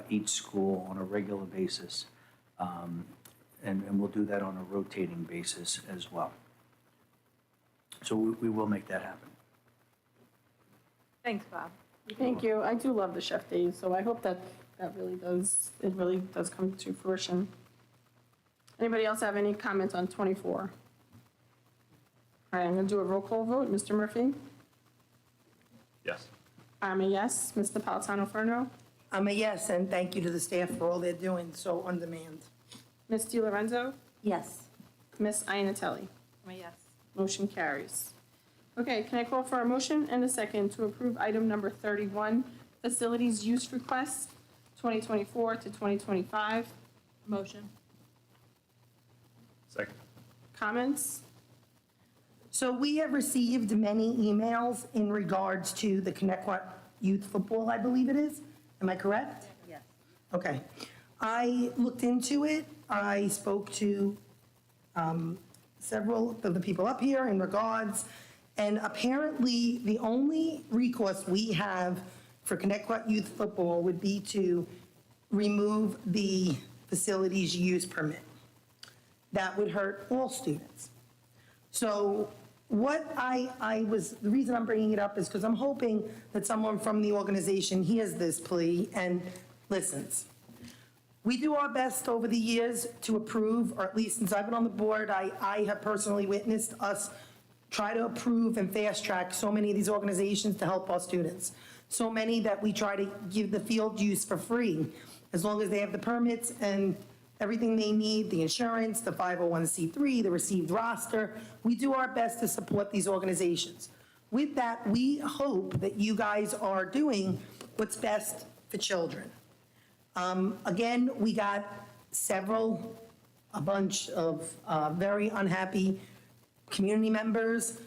each school on a regular basis. And we'll do that on a rotating basis as well. So we will make that happen. Thanks, Bob. Thank you. I do love the chef days, so I hope that really does come to fruition. Anybody else have any comments on 24? All right, I'm going to do a roll call vote. Mr. Murphy? Yes. I'm a yes. Ms. Napolitano-Ferno? I'm a yes, and thank you to the staff for all they're doing so on demand. Ms. DiLorenzo? Yes. Ms. Iannatelli? I'm a yes. Motion carries. Okay, can I call for a motion and a second to approve item number 31, facilities use request, 2024 to 2025? Motion. Second. Comments? So we have received many emails in regards to the Connecticut Youth Football, I believe it is. Am I correct? Yes. Okay. I looked into it. I spoke to several of the people up here in regards, and apparently the only recourse we have for Connecticut Youth Football would be to remove the facilities use permit. That would hurt all students. So what the reason I'm bringing it up is because I'm hoping that someone from the organization hears this plea and listens. We do our best over the years to approve, or at least since I've been on the board, I have personally witnessed us try to approve and fast track so many of these organizations to help our students. So many that we try to give the field use for free, as long as they have the permits and everything they need, the insurance, the 501c3, the received roster. We do our best to support these organizations. with that, we hope that you guys are doing what's best for children. Again, we got a bunch of very unhappy community members.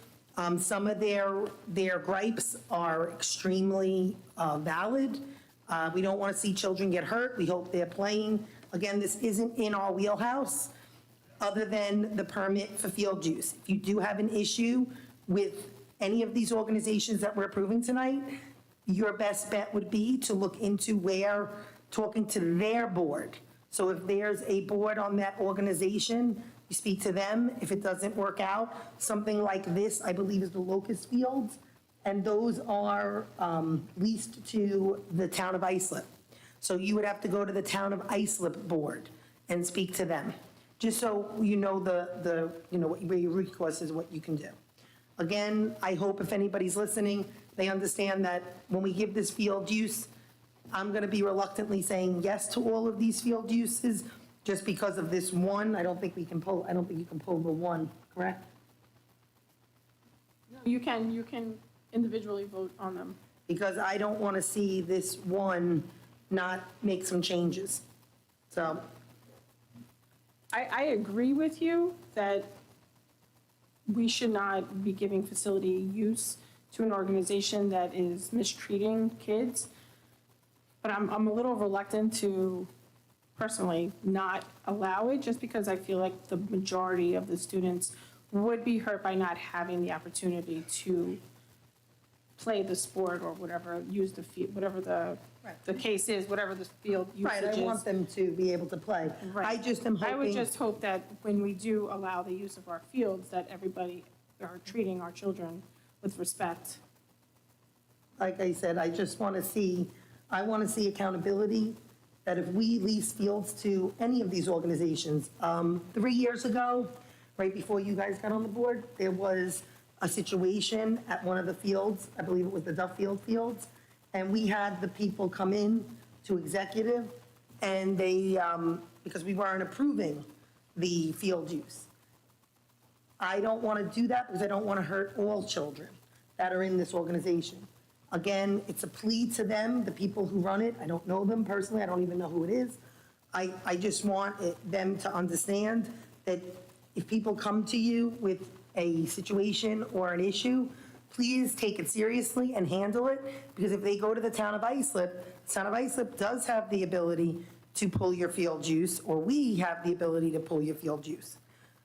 Some of their gripes are extremely valid. We don't want to see children get hurt. We hope they're playing. Again, this isn't in our wheelhouse, other than the permit for field use. If you do have an issue with any of these organizations that we're approving tonight, your best bet would be to look into talking to their board. So if there's a board on that organization, you speak to them. If it doesn't work out, something like this, I believe, is the Locust Fields, and those are leased to the town of Islip. So you would have to go to the town of Islip board and speak to them, just so you know where your recourse is, what you can do. Again, I hope if anybody's listening, they understand that when we give this field use, I'm going to be reluctantly saying yes to all of these field uses, just because of this one. I don't think you can pull the one, correct? You can individually vote on them. Because I don't want to see this one not make some changes. So, I agree with you that we should not be giving facility use to an organization that is mistreating kids. But I'm a little reluctant to personally not allow it, just because I feel like the majority of the students would be hurt by not having the opportunity to play the sport or whatever, use the field, whatever the case is, whatever the field usage right, is. I want them to be able to play. Right. I just am hoping. I would just hope that when we do allow the use of our fields, that everybody are treating our children with respect. Like I said, I want to see accountability, that if we lease fields to any of these organizations, 3 years ago, right before you guys got on the board, there was a situation at one of the fields, I believe it was the Duffield Fields, and we had the people come in to executive, and they, because we weren't approving the field use. I don't want to do that because I don't want to hurt all children that are in this organization. Again, it's a plea to them, the people who run it. I don't know them personally. I don't even know who it is. I just want them to understand that if people come to you with a situation or an issue, please take it seriously and handle it, because if they go to the town of Islip, the town of Islip does have the ability to pull your field use, or we have the ability to pull your field use.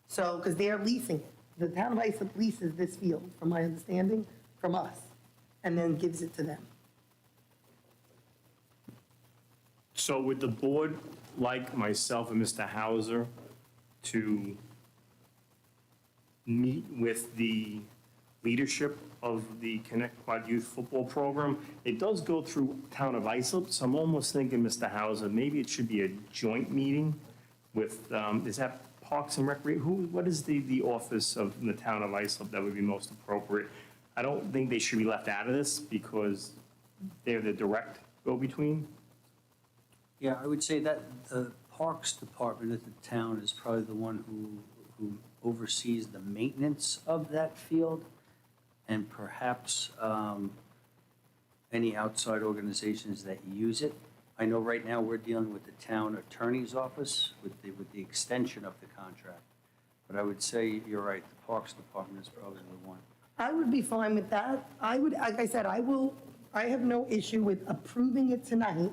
So, because they're leasing it. The town of Islip leases this field, from my understanding, from us, and then gives it to them. So would the board like myself and Mr. Hauser to meet with the leadership of the Connect Quad Youth Football Program? It does go through Town of Islip, so I'm almost thinking, Mr. Hauser, maybe it should be a joint meeting with, is that Parks and Recreation? What is the office of the Town of Islip that would be most appropriate? I don't think they should be left out of this because they're the direct go-between. Yeah, I would say that the Parks Department at the town is probably the one who oversees the maintenance of that field, and perhaps any outside organizations that use it. I know right now we're dealing with the town attorney's office with the extension of the contract. But I would say, you're right, the Parks Department is probably the one. I would be fine with that. I would, like I said, I have no issue with approving it tonight,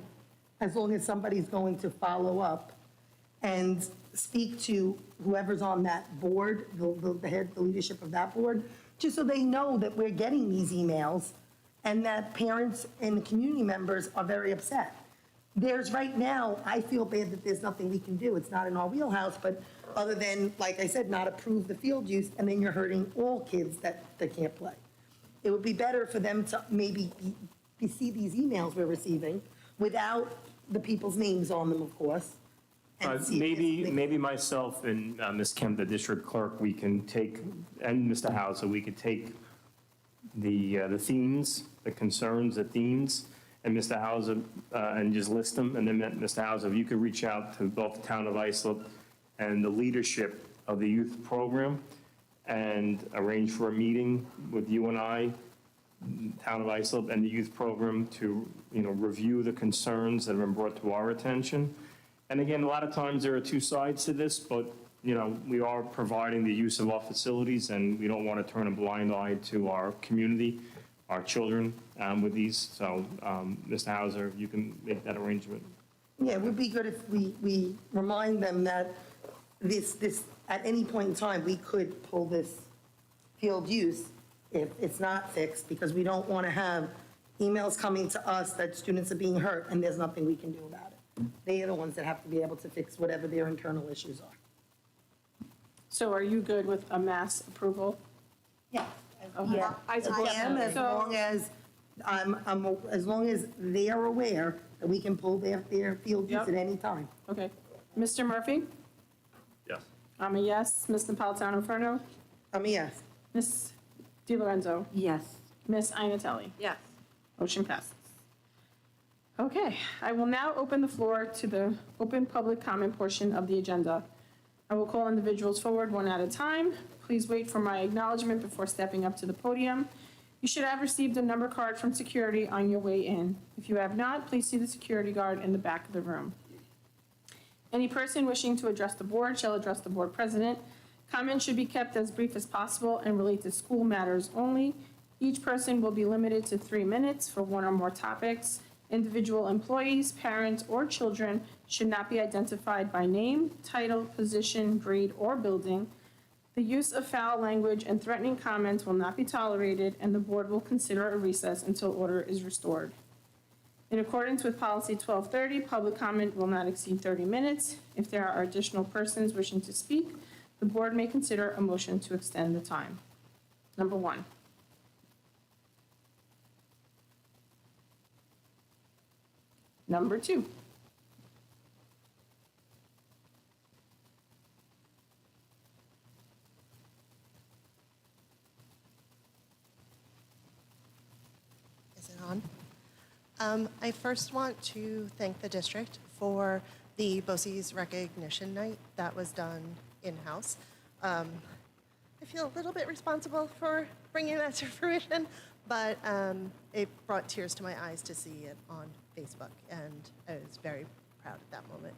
as long as somebody's going to follow up and speak to whoever's on that board, the head, the leadership of that board, just so they know that we're getting these emails and that parents and the community members are very upset. There's right now, I feel bad that there's nothing we can do. It's not in our wheelhouse, but other than, like I said, not approve the field use, and then you're hurting all kids that can't play. It would be better for them to maybe see these emails we're receiving without the people's names on them, of course. and see if Maybe myself and Ms. Kemp, the district clerk, we can take, and Mr. Hauser, we could take the themes, the concerns, the themes, and Mr. Hauser, and just list them, and then Mr. Hauser, if you could reach out to both the town of Islip and the leadership of the youth program, and arrange for a meeting with you and I Town of Islip and the youth program to, review the concerns that have been brought to our attention. And again, a lot of times there are two sides to this, but, we are providing the use of our facilities, and we don't want to turn a blind eye to our community, our children with these. So, Mr. Hauser, if you can make that arrangement. Yeah, it would be good if we remind them that this, at any point in time, we could pull this field use if it's not fixed, because we don't want to have emails coming to us that students are being hurt and there's nothing we can do about it. They are the ones that have to be able to fix whatever their internal issues are. So are you good with a mass approval? Yeah. Okay. Yeah, I am, as long as, as long as they are aware that we can pull their field use Yep. at any time. Okay. Mr. Murphy? Yes. I'm a yes. Ms. Napolitano Ferno? I'm a yes. Ms. Di Lorenzo? Yes. Ms. Inatelli? Yes. Motion passes. Okay, I will now open the floor to the open public comment portion of the agenda. I will call individuals forward one at a time. Please wait for my acknowledgement before stepping up to the podium. You should have received a number card from security on your way in. If you have not, please see the security guard in the back of the room. Any person wishing to address the board shall address the board president. Comments should be kept as brief as possible and relate to school matters only. Each person will be limited to 3 minutes for one or more topics. Individual employees, parents, or children should not be identified by name, title, position, grade, or building. The use of foul language and threatening comments will not be tolerated, and the board will consider a recess until order is restored. In accordance with policy 1230, public comment will not exceed 30 minutes. If there are additional persons wishing to speak, the board may consider a motion to extend the time. Number 1. Number 2. Is it on? I first want to thank the district for the BOCES recognition night that was done in-house. I feel a little bit responsible for bringing that to fruition, but it brought tears to my eyes to see it on Facebook, and I was very proud at that moment.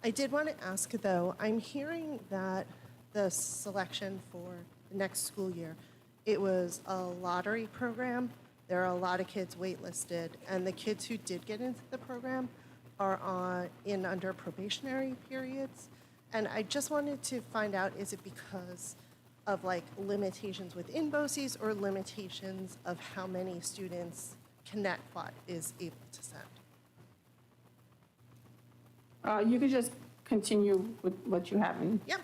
I did want to ask, though, I'm hearing that the selection for the next school year, it was a lottery program. There are a lot of kids waitlisted, and the kids who did get into the program are under probationary periods. And I just wanted to find out, is it because of like limitations within BOCES or limitations of how many students ConnectQuad is able to send? You could just continue with what you have in. Yep.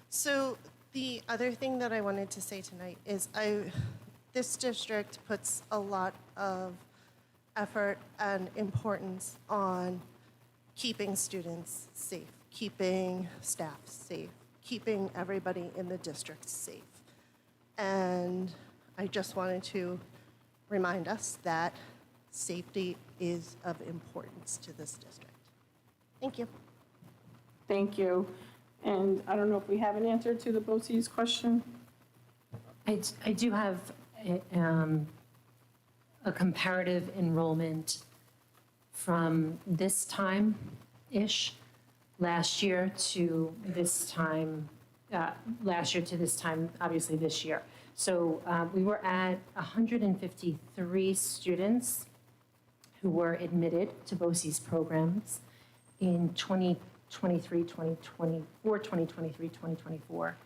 So the other thing that I wanted to say tonight is this district puts a lot of effort and importance on keeping students safe, keeping staff safe, keeping everybody in the district safe. And I just wanted to remind us that safety is of importance to this district. Thank you. Thank you. And I don't know if we have an answer to the BOCES question. I do have a comparative enrollment from this time-ish last year to this time, obviously this year. So we were at 153 students who were admitted to BOCES programs in 2023, 2024.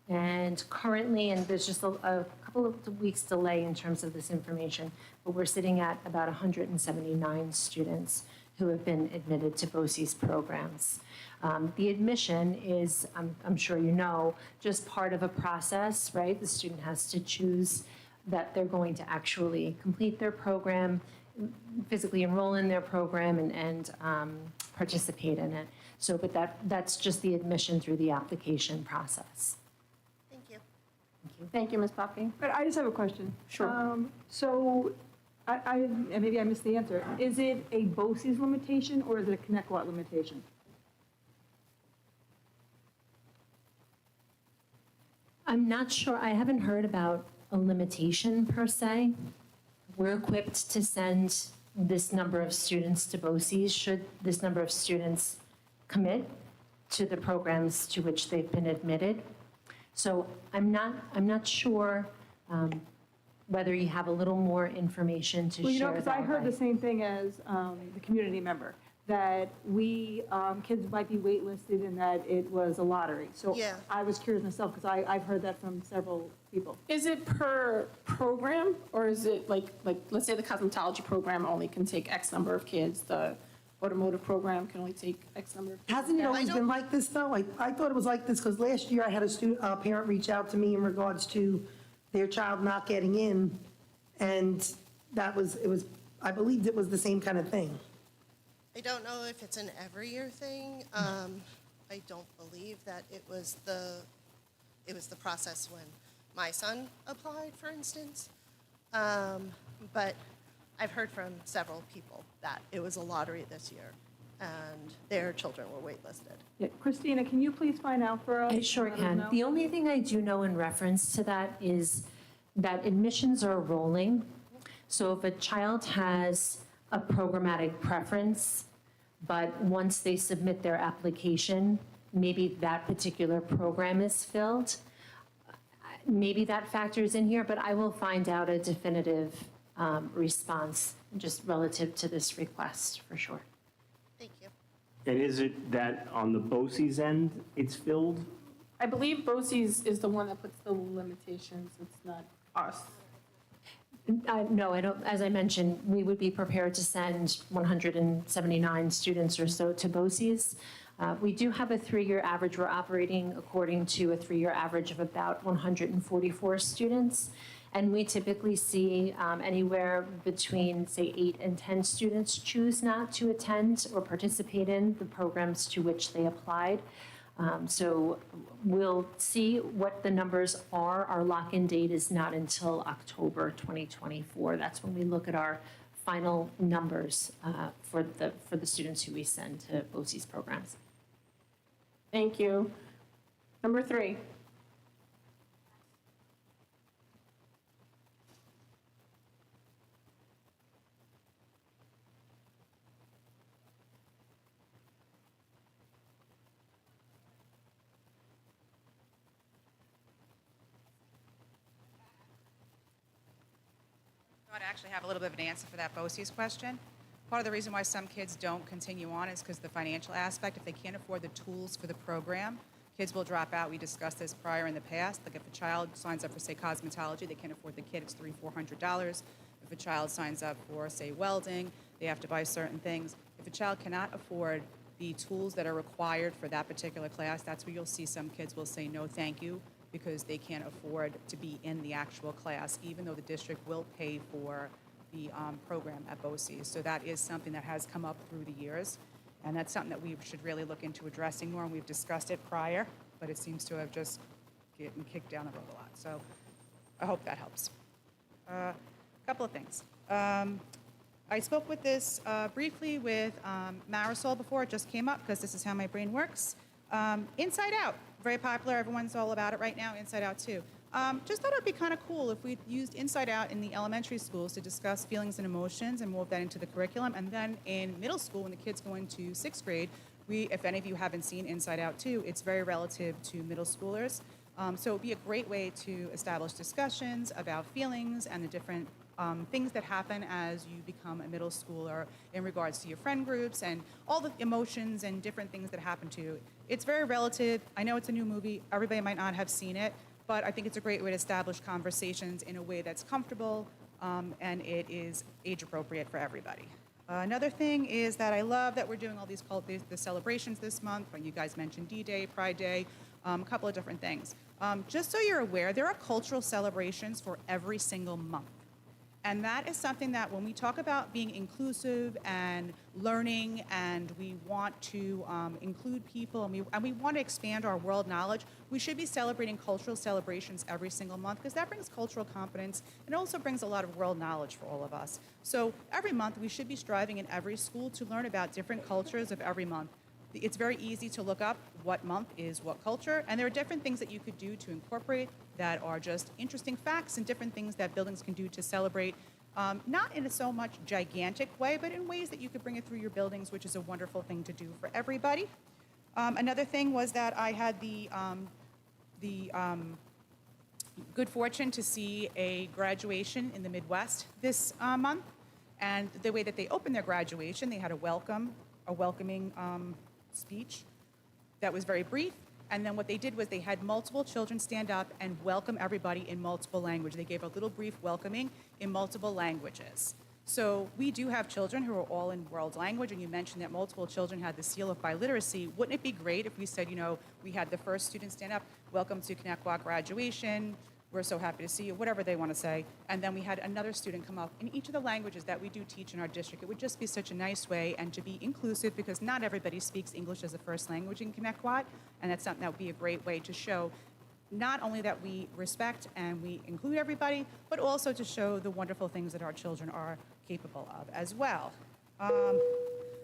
And currently, and there's just a couple of weeks delay in terms of this information, but we're sitting at about 179 students who have been admitted to BOCES programs. The admission is, I'm sure you know, just part of a process, right? The student has to choose that they're going to actually complete their program, physically enroll in their program, and participate in it. So, but that's just the admission through the application process. Thank you. Thank you, Ms. Poppy. But I just have a question. Sure. So, and maybe I missed the answer. Is it a BOCES limitation or is it a ConnectQuad limitation? I'm not sure, I haven't heard about a limitation per se. We're equipped to send this number of students to BOCES should this number of students commit to the programs to which they've been admitted. So I'm not sure whether you have a little more information to Well, share. because I that heard way. the same thing as the community member, that kids might be waitlisted and that it was a lottery. So Yeah. I was curious myself, because I've heard that from several people. Is it per program, or is it like, let's say the cosmetology program only can take X number of kids, the automotive program can only take X number of kids? Hasn't it always been like this, though? I thought it was like this, because last year I had a parent reach out to me in regards to their child not getting in, and I believed it was the same kind of thing. I don't know if it's an every year thing. I don't believe that it was the process when my son applied, for instance. But I've heard from several people that it was a lottery this year, and their children were waitlisted. Yeah, Christina, can you please find out for us? I sure Let us can. know? The only thing I do know in reference to that is that admissions are rolling. So if a child has a programmatic preference, but once they submit their application, maybe that particular program is filled, maybe that factors in here, but I will find out a definitive response just relative to this request, for sure. Thank you. And is it that on the BOCES end, it's filled? I believe BOCES is the one that puts the limitations, it's not us. No, I don't, as I mentioned, we would be prepared to send 179 students or so to BOCES. We do have a 3-year average. We're operating according to a 3-year average of about 144 students. And we typically see anywhere between, say, 8 and 10 students choose not to attend or participate in the programs to which they applied. So we'll see what the numbers are. Our lock-in date is not until October 2024. That's when we look at our final numbers for the students who we send to BOCES programs. Thank you. Number 3. I actually have a little bit of an answer for that BOCES question. Part of the reason why some kids don't continue on is because the financial aspect. If they can't afford the tools for the program, kids will drop out. We discussed this prior in the past. Like if a child signs up for, say, cosmetology, they can't afford the kit, it's $300-400. If a child signs up for, say, welding, they have to buy certain things. If a child cannot afford the tools that are required for that particular class, that's where you'll see some kids will say no thank you, because they can't afford to be in the actual class, even though the district will pay for the program at BOCES. So that is something that has come up through the years, and that's something that we should really look into addressing more, and we've discussed it prior, but it seems to have just gotten kicked down the road a lot. So I hope that helps. A couple of things. I spoke with this briefly with Marisol before. It just came up because this is how my brain works. Inside Out, very popular. Everyone's all about it right now. Inside Out too. Just thought it would be kind of cool if we used Inside Out in the elementary schools to discuss feelings and emotions and move that into the curriculum. And then in middle school, when the kids go into 6th grade, if any of you haven't seen Inside Out too, it's very relative to middle schoolers. So it would be a great way to establish discussions about feelings and the different things that happen as you become a middle schooler in regards to your friend groups and all the emotions and different things that happen to you. It's very relative. I know it's a new movie. Everybody might not have seen it, but I think it's a great way to establish conversations in a way that's comfortable and it is age appropriate for everybody. Another thing is that I love that we're doing all these the celebrations this month. When you guys mentioned D-Day, Pride Day, a couple of different things. Just so you're aware, there are cultural celebrations for every single month. And that is something that when we talk about being inclusive and learning, and we want to include people, and we want to expand our world knowledge, we should be celebrating cultural celebrations every single month, because that brings cultural competence and also brings a lot of world knowledge for all of us. So every month we should be striving in every school to learn about different cultures of every month. It's very easy to look up what month is what culture, and there are different things that you could do to incorporate that are just interesting facts and different things that buildings can do to celebrate, not in a so much gigantic way, but in ways that you could bring it through your buildings, which is a wonderful thing to do for everybody. Another thing was that I had the good fortune to see a graduation in the Midwest this month. And the way that they opened their graduation, they had a welcoming speech that was very brief. And then what they did was they had multiple children stand up and welcome everybody in multiple languages. They gave a little brief welcoming in multiple languages. So we do have children who are all in world language, and you mentioned that multiple children had the seal of biliteracy. Wouldn't it be great if we said, you know, we had the first student stand up, welcome to Connecticut graduation, we're so happy to see you, whatever they want to say, and then we had another student come up in each of the languages that we do teach in our district. It would just be such a nice way and to be inclusive, because not everybody speaks English as a first language in Connecticut, and that's something that would be a great way to show not only that we respect and we include everybody, but also to show the wonderful things that our children are capable of as well.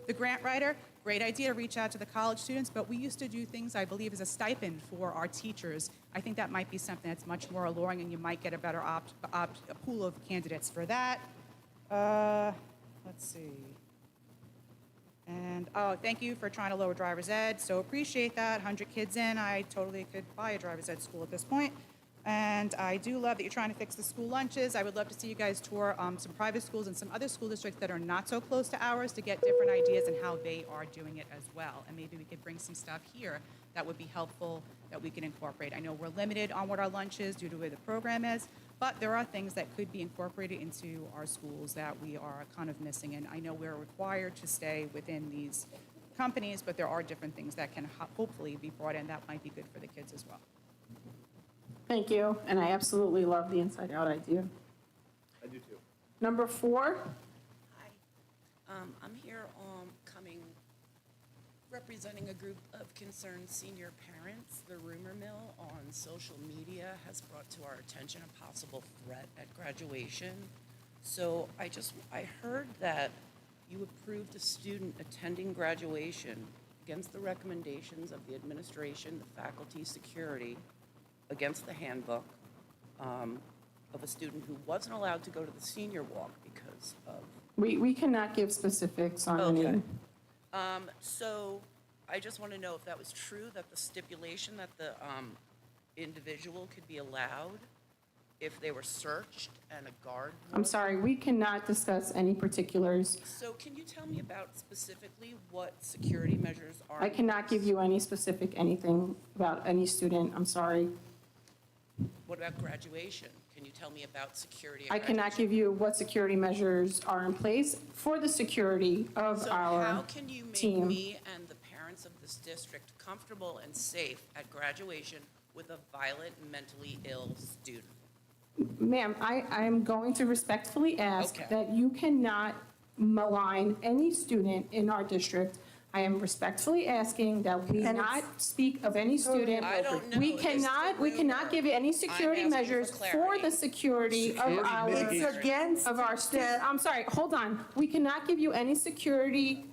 The grant writer, great idea to reach out to the college students, but we used to do things, I believe, as a stipend for our teachers. I think that might be something that's much more alluring, and you might get a better pool of candidates for that. Let's see. And, oh, thank you for trying to lower driver's ed. So appreciate that. 100 kids in, I totally could buy a driver's ed school at this point. And I do love that you're trying to fix the school lunches. I would love to see you guys tour some private schools and some other school districts that are not so close to ours to get different ideas and how they are doing it as well. And maybe we could bring some stuff here that would be helpful that we can incorporate. I know we're limited on what our lunch is due to where the program is, but there are things that could be incorporated into our schools that we are kind of missing. And I know we're required to stay within these companies, but there are different things that can hopefully be brought in that might be good for the kids as well. Thank you, and I absolutely love the Inside Out idea. I do too. Number 4, I'm here representing a group of concerned senior parents. The rumor mill on social media has brought to our attention a possible threat at graduation. So I heard that you approved a student attending graduation against the recommendations of the administration, the faculty, security, against the handbook, of a student who wasn't allowed to go to the senior walk because of... we cannot give specifics on any. Okay. So I just want to know if that was true, that the stipulation that the individual could be allowed if they were searched and a guard... I'm sorry, we cannot discuss any particulars. So can you tell me about specifically what security measures are... I cannot give you any specific anything about any student, I'm sorry. What about graduation? Can you tell me about security at I cannot give you what security measures are in place for the security of our So how can you make team. me and the parents of this district comfortable and safe at graduation with a violent, mentally ill student? Ma'am, I am going to respectfully ask Okay. that you cannot malign any student in our district. I am respectfully asking that we And not speak of any student. I don't know. We It's cannot, the we cannot rumor. give you any security asking for measures for clarity. the security of Security our, It's against of our students. I'm sorry, hold on. We cannot give you any security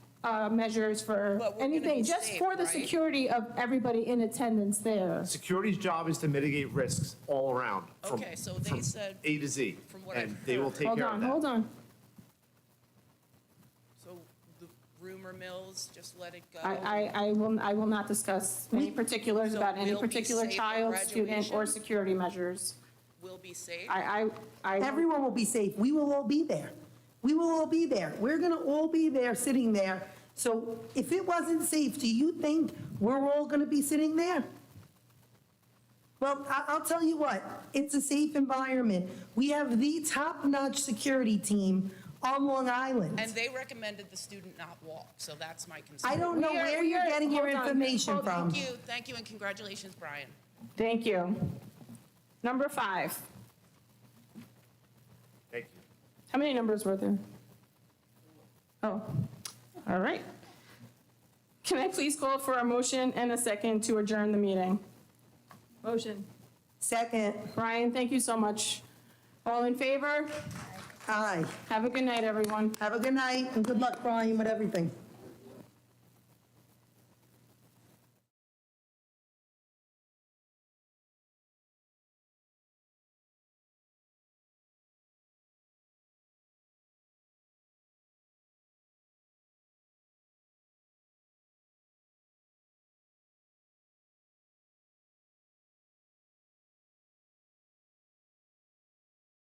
measures for But we're gonna anything, be just safe, for the right? security of everybody in attendance there. Security's job is to mitigate risks all around. From, Okay, so they from said, A to Z, from what and I've they will heard- take Hold care of on, that. hold on. so the rumor mills, just let it go? I will not discuss any particulars So about any we'll be particular safe at child, student, or graduation? security measures. Will be safe? Everyone will be safe. We will all be there. We will all be there. We're going to all be there, sitting there. So if it wasn't safe, do you think we're all going to be sitting there? Well, I'll tell you what, it's a safe environment. We have the top-notch security team on Long Island. And they recommended the student not walk, so that's my concern. I don't know where you're getting your hold on. information from. Thank you, and congratulations, Brian. Thank you. Number 5. Thank you. How many numbers were there? Oh, all right. Can I please call for a motion and a second to adjourn the meeting? Motion. Second. Brian, thank you so much. All in favor? Aye. Have a good night, everyone. Have a good night, and good luck, Brian, with everything.